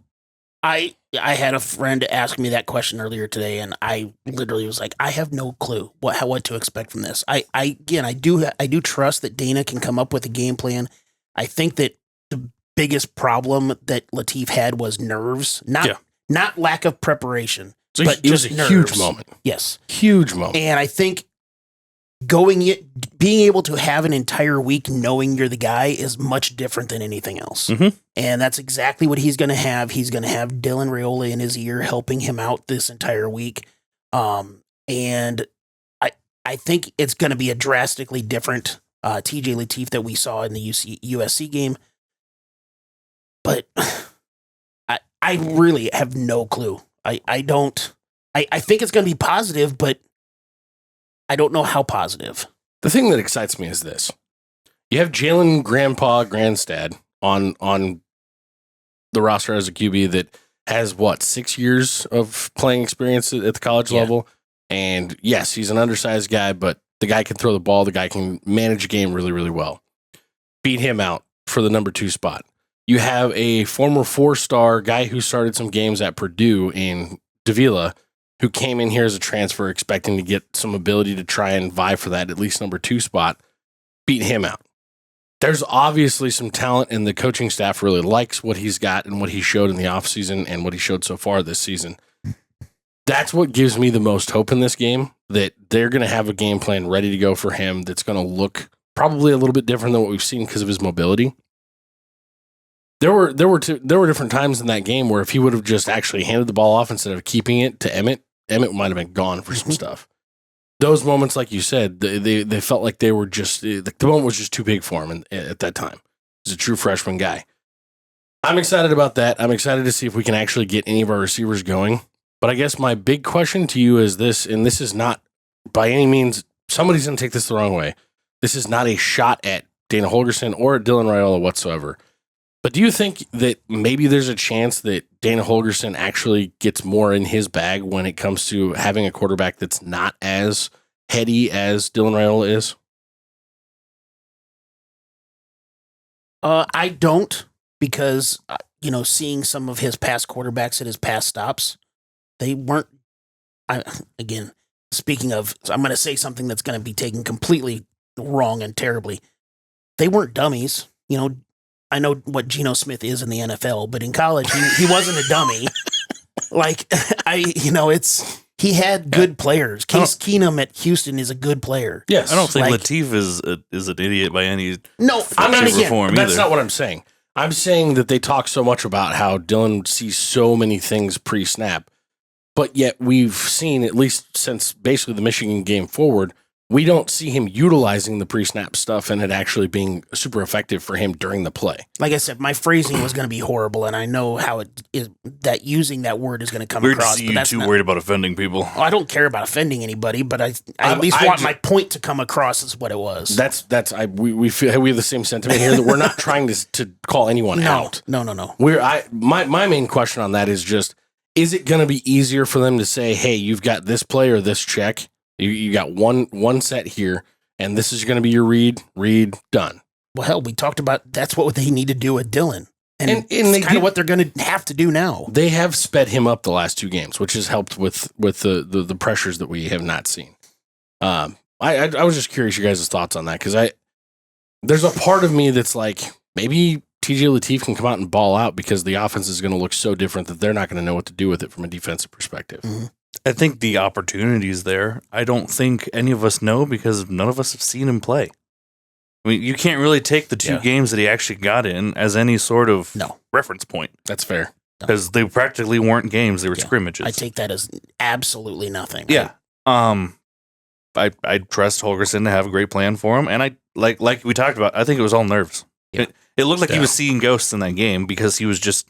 I had a friend ask me that question earlier today, and I literally was like, I have no clue what to expect from this. I do trust that Dana can come up with a game plan. I think that the biggest problem that Lateef had was nerves, not lack of preparation, so but it was just a nerves. Huge moment. Yes. Huge moment. And I think being able to have an entire week knowing you're the guy is much different than anything else. Mm-hmm. And that's exactly what he's going to have. He's going to have Dylan Raiola in his ear helping him out this entire week. And I think it's going to be a drastically different TJ Lateef that we saw in the USC game. But I really have no clue. I think it's going to be positive, but I don't know how positive. The thing that excites me is this. You have Jalen Grandstad on the roster as a QB that has, 6 years of playing experience at the college level. And yes, he's an undersized guy, but the guy can throw the ball. The guy can manage a game really, really well. Beat him out for the number 2 spot. You have a former 4-star guy who started some games at Purdue in Davila, who came in here as a transfer expecting to get some ability to try and vie for that at least number 2 spot, beat him out. There's obviously some talent, and the coaching staff really likes what he's got and what he showed in the offseason and what he showed so far this season. That's what gives me the most hope in this game, that they're going to have a game plan ready to go for him that's going to look probably a little bit different than what we've seen because of his mobility. There were different times in that game where if he would have just actually handed the ball off instead of keeping it to Emmett might have been gone for some stuff. Those moments, like you said, they felt like they were just, the moment was just too big for him at that time. He's a true freshman guy. I'm excited about that. I'm excited to see if we can actually get any of our receivers going. But I guess my big question to you is this, and this is not by any means, somebody's going to take this the wrong way. This is not a shot at Dana Holgorsen or at Dylan Raiola whatsoever. But do you think that maybe there's a chance that Dana Holgorsen actually gets more in his bag when it comes to having a quarterback that's not as heady as Dylan Raiola is? I don't, because, seeing some of his past quarterbacks at his past stops, they weren't, again, speaking of, I'm going to say something that's going to be taken completely wrong and terribly. They weren't dummies. I know what Geno Smith is in the NFL, but in college, he wasn't a dummy. He had good players. Case Keenum at Houston is a good player. Yes. I don't think Lateef is an idiot by any form that's not what I'm saying. I'm saying that they talk so much about how Dylan sees so many things pre-snap, but yet we've seen, at least since basically the Michigan game forward, we don't see him utilizing the pre-snap stuff and it actually being super effective for him during the play. Like I said, my phrasing was going to be horrible, and I know how it is that using that word is going to come across. We're just too worried about offending people. I don't care about offending anybody, but I at least want my point to come across as what it was. We feel we have the same sentiment here that we're not trying to call anyone out. No. My main question on that is just, is it going to be easier for them to say, hey, you've got this play or this check? You got one set here, and this is going to be your read, done. Well, hell, we talked about that's what they need to do with Dylan. And it's kind of what they're going to have to do now. They have sped him up the last 2 games, which has helped with the pressures that we have not seen. I was just curious your guys' thoughts on that, because there's a part of me that's like, maybe TJ Lateef can come out and ball out because the offense is going to look so different that they're not going to know what to do with it from a defensive perspective. Mm-hmm. I think the opportunity is there. I don't think any of us know because none of us have seen him play. I mean, you can't really take the 2 games that he actually got in as any sort of reference point. That's fair. Because they practically weren't games; they were scrimmages. I take that as absolutely nothing. Yeah. I trust Holgorsen to have a great plan for him, and I like we talked about. I think it was all nerves. Yeah. It looked like he was seeing ghosts in that game because he was just.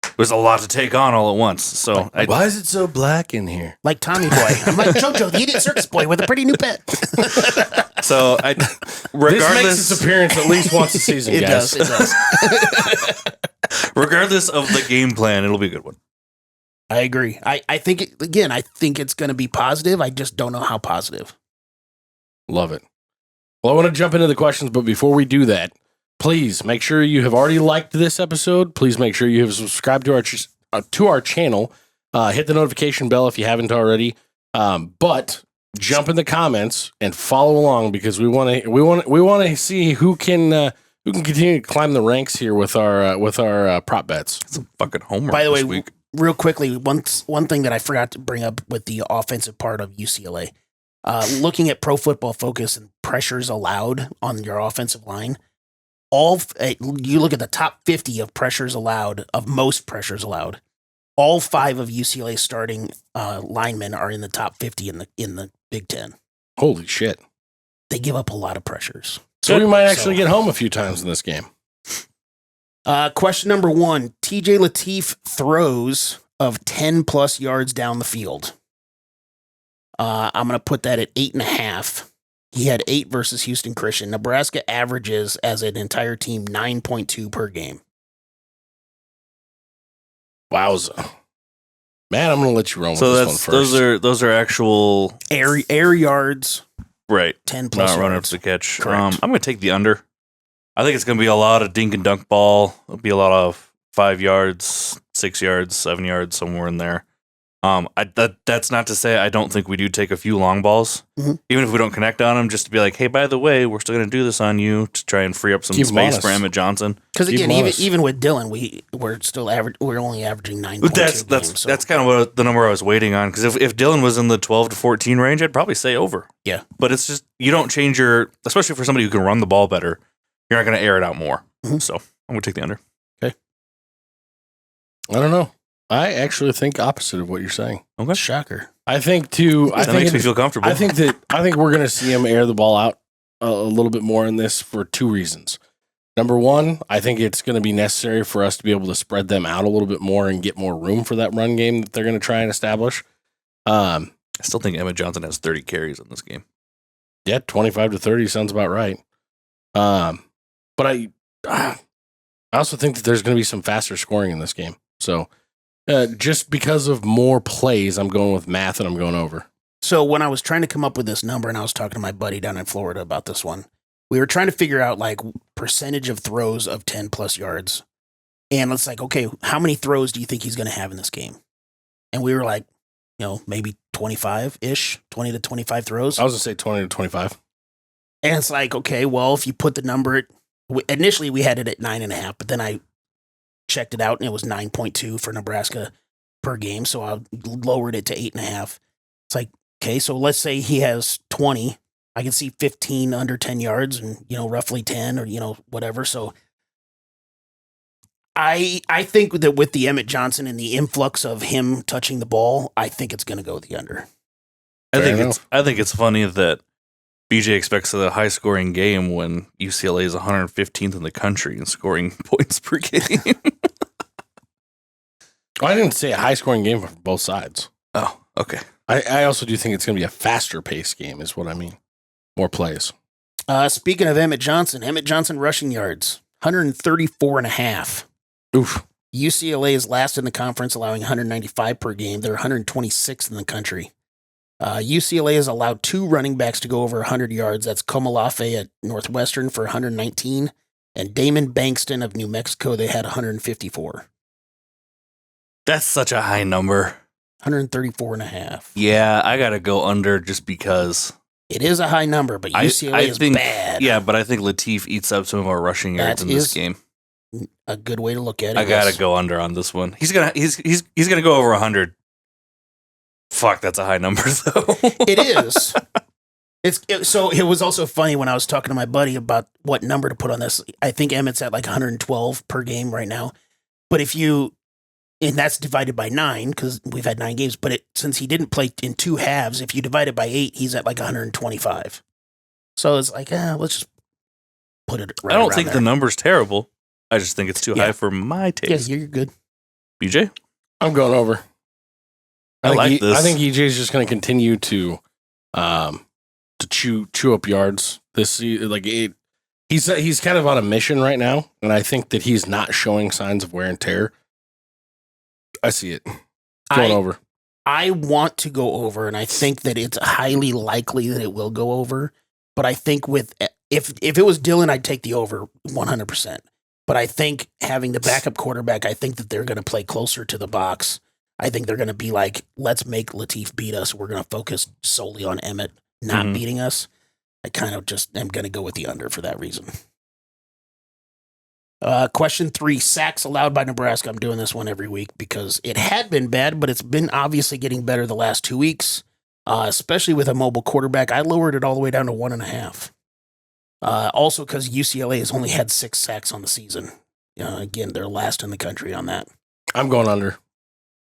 It was a lot to take on all at once. So why is it so black in here? Like Tommy Boy. I'm like JoJo, the idiot circus boy with a pretty new pet. So regardless, this makes its appearance at least once a season, guys. It does. Regardless of the game plan, it'll be a good one. I agree. I think it's going to be positive. I just don't know how positive. Love it. Well, I want to jump into the questions, but before we do that, please make sure you have already liked this episode. Please make sure you have subscribed to our channel. Hit the notification bell if you haven't already. But jump in the comments and follow along because we want to see who can continue to climb the ranks here with our prop bets. It's a fucking homework. By the way, this week. Real quickly, one thing that I forgot to bring up with the offensive part of UCLA. Looking at Pro Football Focus and pressures allowed on your offensive line, you look at the top 50 of pressures allowed, of most pressures allowed. All 5 of UCLA starting linemen are in the top 50 in the Big Ten. Holy shit! They give up a lot of pressures. So we might actually get home a few times in this game. Question number 1: TJ Lateef throws of 10 plus yards down the field. I'm going to put that at 8.5. He had 8 versus Houston Christian. Nebraska averages as an entire team 9.2 per game. Wowza. Man, I'm going to let you roll with this one first. Those are actual air yards. Right. 10 plus not yards. running up to the catch. Correct. I'm going to take the under. I think it's going to be a lot of dink and dunk ball. It'll be a lot of 5 yards, 6 yards, 7 yards, somewhere in there. That's not to say I don't think we do take a few long balls, even if we don't connect on them, just to be like, hey, by the way, we're still going to do this on you to try and free up some space for Emmett Johnson. Because again, even with Dylan, we're still we're only averaging 9.2. That's kind of what the number I was waiting on. Because if Dylan was in the 12 to 14 range, I'd probably say over. Yeah, but it's just you don't change especially for somebody who can run the ball better. You're not going to air it out more. So I'm going to take the under. Okay. I don't know. I actually think opposite of what you're saying. Okay. Shocker. I think that makes me feel comfortable. I think we're going to see him air the ball out a little bit more in this for 2 reasons. Number 1, I think it's going to be necessary for us to be able to spread them out a little bit more and get more room for that run game that they're going to try and establish. I still think Emmett Johnson has 30 carries in this game. Yeah, 25 to 30 sounds about right. But I also think that there's going to be some faster scoring in this game. So just because of more plays, I'm going with math and I'm going over. So when I was trying to come up with this number and I was talking to my buddy down in Florida about this one, we were trying to figure out like percentage of throws of 10 plus yards. And it's like, okay, how many throws do you think he's going to have in this game? And we were like, maybe 25-ish, 20 to 25 throws. I was going to say 20 to 25. And it's like, okay, well, if you put the number initially we had it at 9.5, but then I checked it out and it was 9.2 for Nebraska per game. So I lowered it to 8.5. It's like, okay, so let's say he has 20. I can see 15 under 10 yards and, roughly 10 or, whatever. So I think that with the Emmett Johnson and the influx of him touching the ball, I think it's going to go the under. I think it's funny that BJ expects a high scoring game when UCLA is 115th in the country in scoring points per game. Well, I didn't say a high scoring game for both sides. Oh, okay. I also do think it's going to be a faster paced game is what I mean. More plays. Speaking of Emmett Johnson rushing yards, 134.5. Oof. UCLA is last in the conference, allowing 195 per game. They're 126th in the country. UCLA has allowed 2 running backs to go over 100 yards. That's Komalafe at Northwestern for 119, and Damon Bankston of New Mexico, they had 154. That's such a high number. 134.5. Yeah, I got to go under just because. It is a high number, but UCLA is bad. Yeah, but I think Lateef eats up some of our rushing yards in this game. A good way to look at it. I got to go under on this one. He's gonna go over 100. Fuck, that's a high number though. It is. So it was also funny when I was talking to my buddy about what number to put on this. I think Emmett's at like 112 per game right now. But and that's divided by 9 because we've had 9 games. But since he didn't play in 2 halves, if you divide it by 8, he's at like 125. So it's like, let's just put it right. I don't think the number's terrible. I just think it's too high for my taste. Yeah, you're good. BJ? I'm going over. I like this. I think EJ's just going to continue to chew up yards. He's kind of on a mission right now, and I think that he's not showing signs of wear and tear. I see it. Going over. I want to go over, and I think that it's highly likely that it will go over. But I think if it was Dylan, I'd take the over 100%. But I think having the backup quarterback, I think that they're going to play closer to the box. I think they're going to be like, let's make Lateef beat us. We're going to focus solely on Emmett not beating us. I kind of just am going to go with the under for that reason. Question 3, sacks allowed by Nebraska. I'm doing this one every week because it had been bad, but it's been obviously getting better the last 2 weeks. especially with a mobile quarterback. I lowered it all the way down to 1.5. Also because UCLA has only had 6 sacks on the season. Again, they're last in the country on that. I'm going under.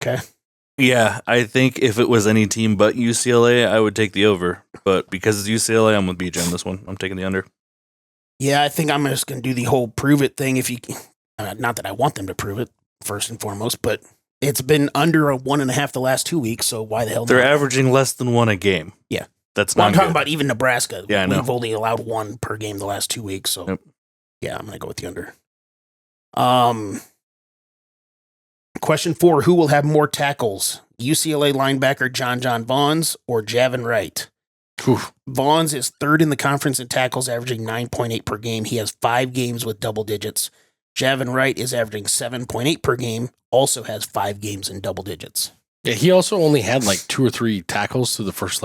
Okay. Yeah, I think if it was any team but UCLA, I would take the over. But because it's UCLA, I'm with BJ on this one. I'm taking the under. Yeah, I think I'm just going to do the whole prove it thing. If you, not that I want them to prove it first and foremost, but it's been under a 1.5 the last 2 weeks. So why the hell? They're averaging less than 1 a game. Yeah, that's well, not. I'm talking good. about even Nebraska. Yeah, I know. We've only allowed 1 per game the last 2 weeks. So yep. Yeah, I'm going to go with the under. Question 4: Who will have more tackles? UCLA linebacker John Vaughns or Javin Wright? Oof. Vaughns is 3rd in the conference in tackles, averaging 9.8 per game. He has 5 games with double digits. Javin Wright is averaging 7.8 per game, also has 5 games in double digits. Yeah, he also only had like 2 or 3 tackles through the first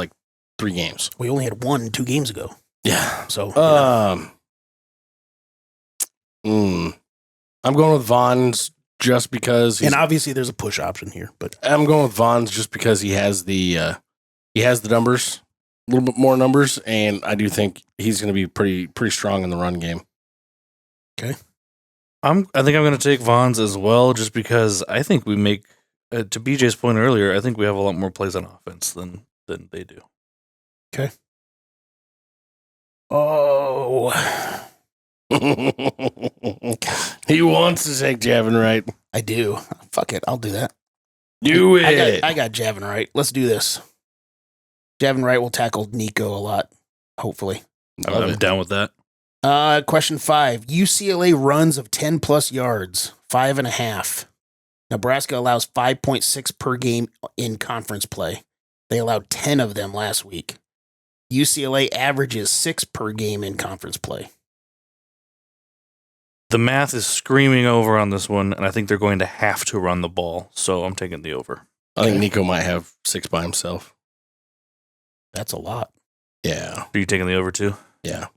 3 games. We only had 1 2 games ago. Yeah. So, I'm going with Vaughns just because and obviously there's a push option here, but I'm going with Vaughns just because he has the numbers, a little bit more numbers, and I do think he's going to be pretty strong in the run game. Okay. I think I'm going to take Vaughns as well, just because I think we make, to BJ's point earlier, I think we have a lot more plays on offense than they do. Okay. Oh. He wants to take Javin Wright. I do. Fuck it. I'll do that. Do it. I got Javin Wright. Let's do this. Javin Wright will tackle Nico a lot, hopefully. I'm down with that. Question 5. UCLA runs of 10 plus yards, 5.5. Nebraska allows 5.6 per game in conference play. They allowed 10 of them last week. UCLA averages 6 per game in conference play. The math is screaming over on this one, and I think they're going to have to run the ball, so I'm taking the over. I think Nico might have 6 by himself. That's a lot. Yeah. Are you taking the over too? Yeah.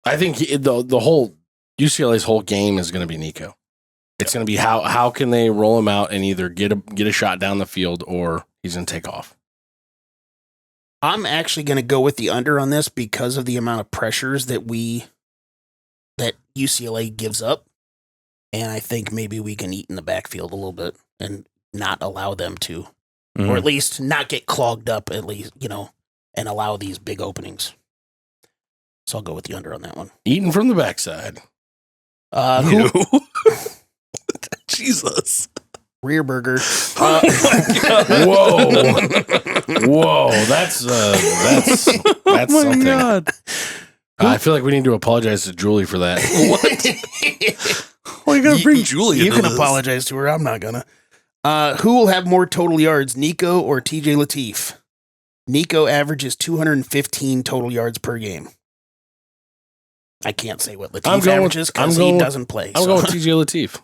I think the whole UCLA's whole game is going to be Nico. It's going to be how can they roll him out and either get a shot down the field or he's going to take off. I'm actually going to go with the under on this because of the amount of pressures that UCLA gives up. And I think maybe we can eat in the backfield a little bit and not allow them to, or at least not get clogged up, at least, and allow these big openings. So I'll go with the under on that one. Eating from the backside. Jesus. Rear burger. Whoa. That's something. God. I feel like we need to apologize to Julie for that. What? Well, you gotta bring Julie You into can this. apologize to her. I'm not gonna. Who will have more total yards, Nico or TJ Lateef? Nico averages 215 total yards per game. I can't say what Lateef averages because he doesn't play. I'm going with TJ Lateef.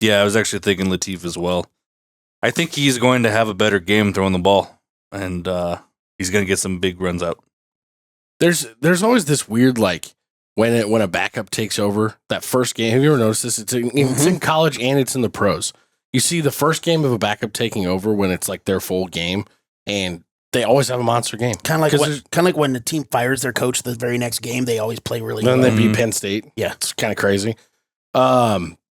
Yeah, I was actually thinking Lateef as well. I think he's going to have a better game throwing the ball, and he's going to get some big runs out. There's always this weird, when a backup takes over, that first game. Have you ever noticed this? It's in college and it's in the pros. You see the first game of a backup taking over when it's like their full game, and they always have a monster game. Kind of like when the team fires their coach the very next game, they always play really well. Then they beat Penn State. Yeah, it's kind of crazy.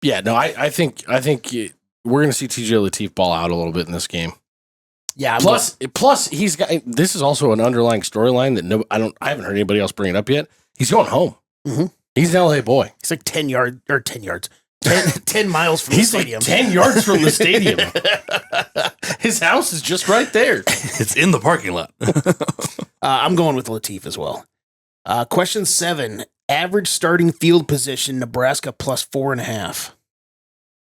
Yeah, no, I think we're going to see TJ Lateef ball out a little bit in this game. Yeah. Plus he's got. This is also an underlying storyline that I haven't heard anybody else bring it up yet. He's going home. Mm-hmm. He's an LA boy. He's like 10 miles from the stadium. Like 10 yards from the stadium. His house is just right there. It's in the parking lot. I'm going with Lateef as well. Question 7. Average starting field position, Nebraska plus 4.5.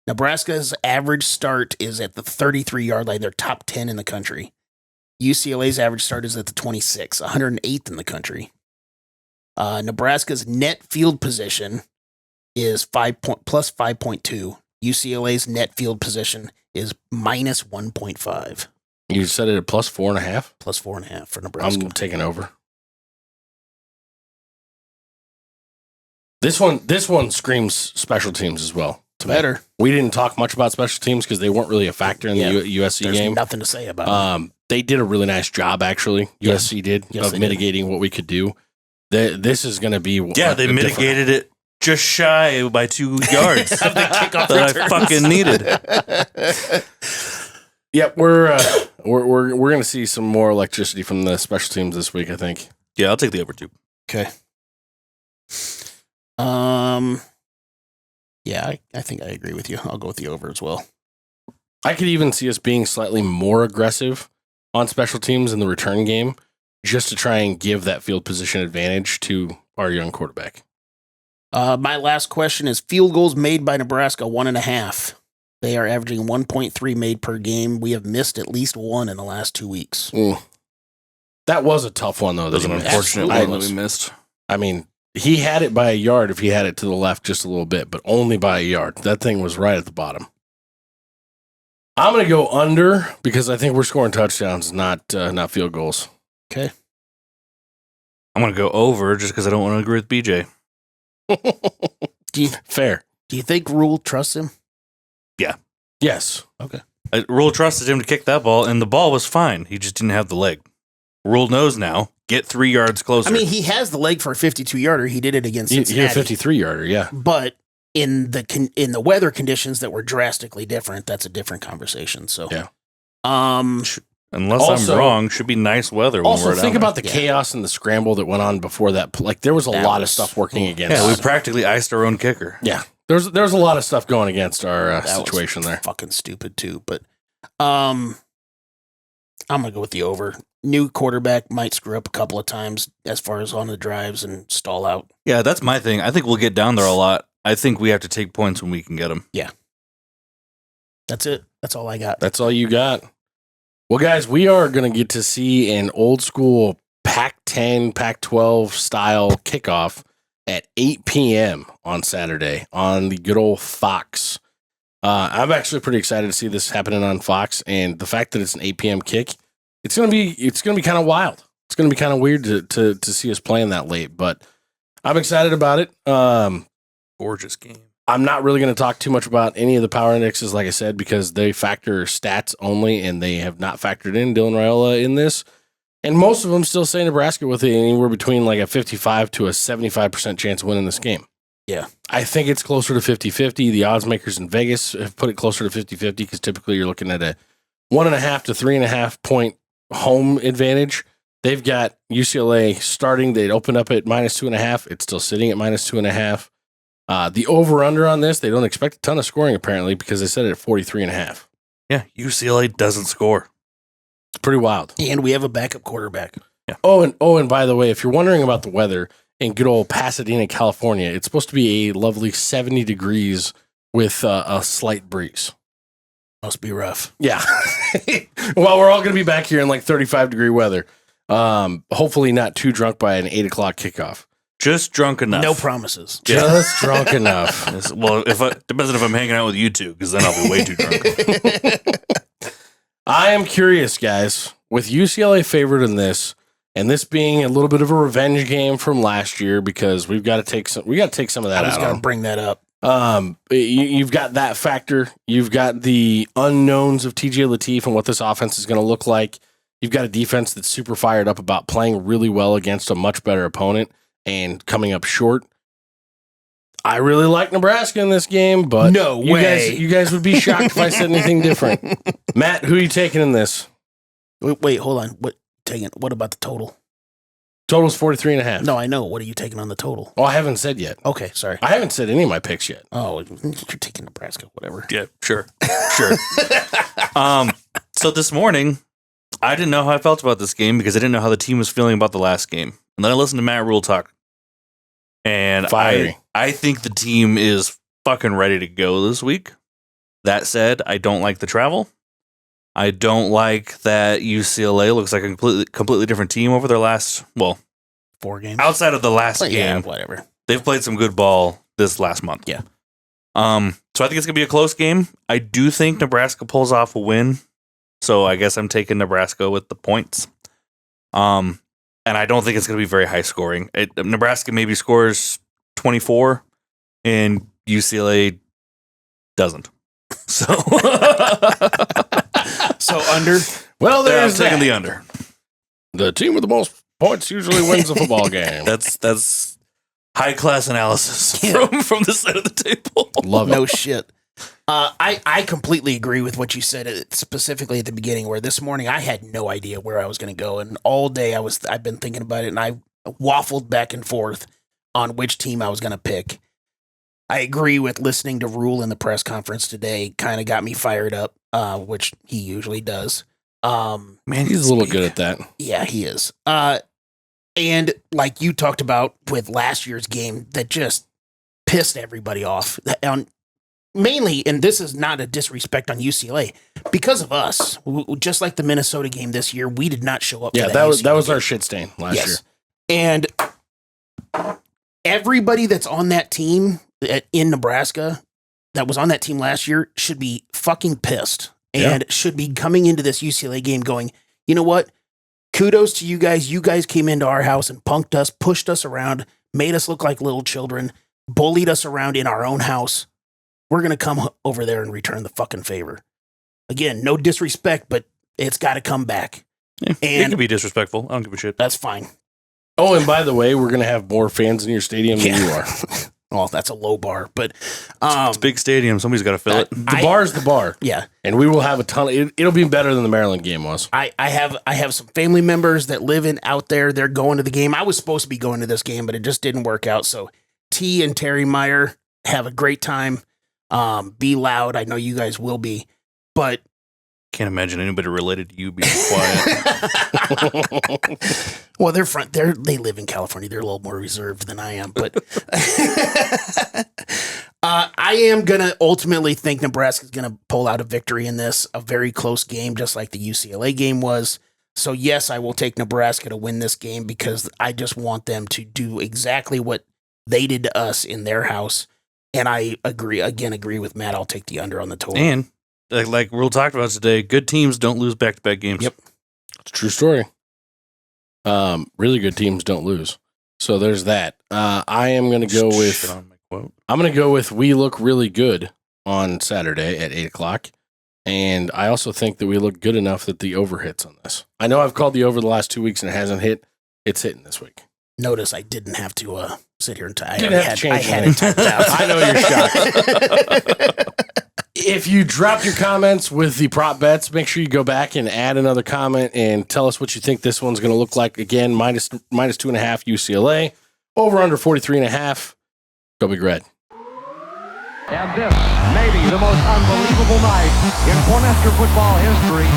Nebraska's average start is at the 33-yard line. They're top 10 in the country. UCLA's average start is at the 26, 108th in the country. Nebraska's net field position is plus 5.2. UCLA's net field position is minus 1.5. You said it at plus 4.5? Plus 4.5 for Nebraska. I'm taking over. This one screams special teams as well. It's better. We didn't talk much about special teams because they weren't really a factor in the USC There's game. Nothing to say about it. They did a really nice job, actually. USC did of mitigating what we could do. This is going to be they mitigated it just shy by 2 yards of the kickoff that I fucking needed. Yep, we're going to see some more electricity from the special teams this week, I think. Yeah, I'll take the over 2. Okay. Yeah, I think I agree with you. I'll go with the over as well. I could even see us being slightly more aggressive on special teams in the return game just to try and give that field position advantage to our young quarterback. My last question is field goals made by Nebraska, 1.5. They are averaging 1.3 made per game. We have missed at least 1 in the last 2 weeks. That was a tough one, though. That was an unfortunate one that we missed. I mean, he had it by a yard if he had it to the left just a little bit, but only by a yard. That thing was right at the bottom. I'm going to go under because I think we're scoring touchdowns, not field goals. Okay. I'm going to go over just because I don't want to agree with BJ. Fair. Do you think Rhule trusts him? Yeah. Yes. Okay. Rhule trusted him to kick that ball, and the ball was fine. He just didn't have the leg. Rhule knows now. Get 3 yards closer. I mean, he has the leg for a 52-yarder. He did it against Cincinnati. He had a 53-yarder, yeah. But in the weather conditions that were drastically different, that's a different conversation. So, yeah. Unless I'm wrong, should be nice weather. Also, think about the chaos and the scramble that went on before that. Like, there was a lot of stuff working against us. Yeah, we practically iced our own kicker. Yeah. There's a lot of stuff going against our situation there. Fucking stupid, too. But I'm going to go with the over. New quarterback might screw up a couple of times as far as on the drives and stall out. Yeah, that's my thing. I think we'll get down there a lot. I think we have to take points when we can get them. Yeah. That's it. That's all I got. That's all you got. Well, guys, we are going to get to see an old school Pac-10, Pac-12 style kickoff at 8 p.m. on Saturday on the good old Fox. I'm actually pretty excited to see this happening on Fox, and the fact that it's an 8 p.m. kick, it's gonna be kind of wild. It's gonna be kind of weird to see us playing that late, but I'm excited about it. Gorgeous game. I'm not really going to talk too much about any of the power indexes, like I said, because they factor stats only, and they have not factored in Dylan Raiola in this. And most of them still say Nebraska with anywhere between like a 55 to a 75% chance of winning this game. Yeah. I think it's closer to 50-50. The odds makers in Vegas have put it closer to 50-50 because typically you're looking at a 1.5 to 3.5 point home advantage. They've got UCLA starting. They'd opened up at -2.5. It's still sitting at -2.5. The over-under on this, they don't expect a ton of scoring apparently because they set it at 43.5. Yeah, UCLA doesn't score. It's pretty wild. And we have a backup quarterback. Yeah. Oh, and by the way, if you're wondering about the weather in good old Pasadena, California, it's supposed to be a lovely 70 degrees with a slight breeze. Must be rough. Yeah. Well, we're all going to be back here in like 35-degree weather. Hopefully not too drunk by an 8 o'clock kickoff. Just drunk enough. No promises. Just drunk enough. Well, depends on if I'm hanging out with you two, because then I'll be way too drunk. I am curious, guys, with UCLA favored in this, and this being a little bit of a revenge game from last year, because we've got to take some of that out. I was going to bring that up. You've got that factor. You've got the unknowns of TJ Lateef and what this offense is going to look like. You've got a defense that's super fired up about playing really well against a much better opponent and coming up short. I really like Nebraska in this game, but no way. You guys would be shocked if I said anything different. Matt, who are you taking in this? Wait, hold on. What about the total? Total's 43.5. No, I know. What are you taking on the total? Oh, I haven't said yet. Okay, sorry. I haven't said any of my picks yet. Oh, you're taking Nebraska, whatever. Yeah, sure. So this morning, I didn't know how I felt about this game because I didn't know how the team was feeling about the last game. And then I listened to Matt Rhule talk. And I think the team is fucking ready to go this week. That said, I don't like the travel. I don't like that UCLA looks like a completely different team over their last, 4 games. Outside of the last game. Yeah, whatever. They've played some good ball this last month. Yeah. So I think it's going to be a close game. I do think Nebraska pulls off a win. So I guess I'm taking Nebraska with the points. And I don't think it's going to be very high scoring. Nebraska maybe scores 24 and UCLA doesn't. So, so under. Well, there's taking the under. The team with the most points usually wins the football game. That's high class analysis from the side of the table. Love it. No shit. I completely agree with what you said, specifically at the beginning, where this morning I had no idea where I was going to go, and all day I've been thinking about it, and I waffled back and forth on which team I was going to pick. I agree with listening to Rhule in the press conference today. Kind of got me fired up, which he usually does. Man, he's a little good at that. Yeah, he is. And like you talked about with last year's game, that just pissed everybody off. Mainly, and this is not a disrespect on UCLA, because of us. Just like the Minnesota game this year, we did not show up. Yeah, that was our shit stain last year. And everybody that's on that team in Nebraska that was on that team last year should be fucking pissed and should be coming into this UCLA game going, you know what? Kudos to you guys. You guys came into our house and punked us, pushed us around, made us look like little children, bullied us around in our own house. We're going to come over there and return the fucking favor. Again, no disrespect, but it's got to come back. Yeah, and it can be disrespectful. I don't give a shit. That's fine. Oh, and by the way, we're going to have more fans in your stadium than you are. Well, that's a low bar, but it's a big stadium. Somebody's got to fill it. The bar is the bar. Yeah, and we will have a ton. It'll be better than the Maryland game was. I have some family members that live out there. They're going to the game. I was supposed to be going to this game, but it just didn't work out. So T and Terry Meyer, have a great time. Be loud. I know you guys will be, but can't imagine anybody related to you being quiet. Well, they live in California. They're a little more reserved than I am, but I am going to ultimately think Nebraska's going to pull out a victory in this, a very close game, just like the UCLA game was. So yes, I will take Nebraska to win this game because I just want them to do exactly what they did to us in their house. And I agree with Matt. I'll take the under on the total. And like Rhule talked about today, good teams don't lose back-to-back games. Yep. It's a true story. Really good teams don't lose. So there's that. I am going to go with, I'm going to go with we look really good on Saturday at 8:00. And I also think that we look good enough that the over hits on this. I know I've called the over the last 2 weeks and it hasn't hit. It's hitting this week. Notice I didn't have to sit here and I had it typed out. I know you're shocked. If you dropped your comments with the prop bets, make sure you go back and add another comment and tell us what you think this one's going to look like. Again, minus 2.5 UCLA, over under 43.5. Go Big Red. And this may be the most unbelievable night in Cornhusker football history.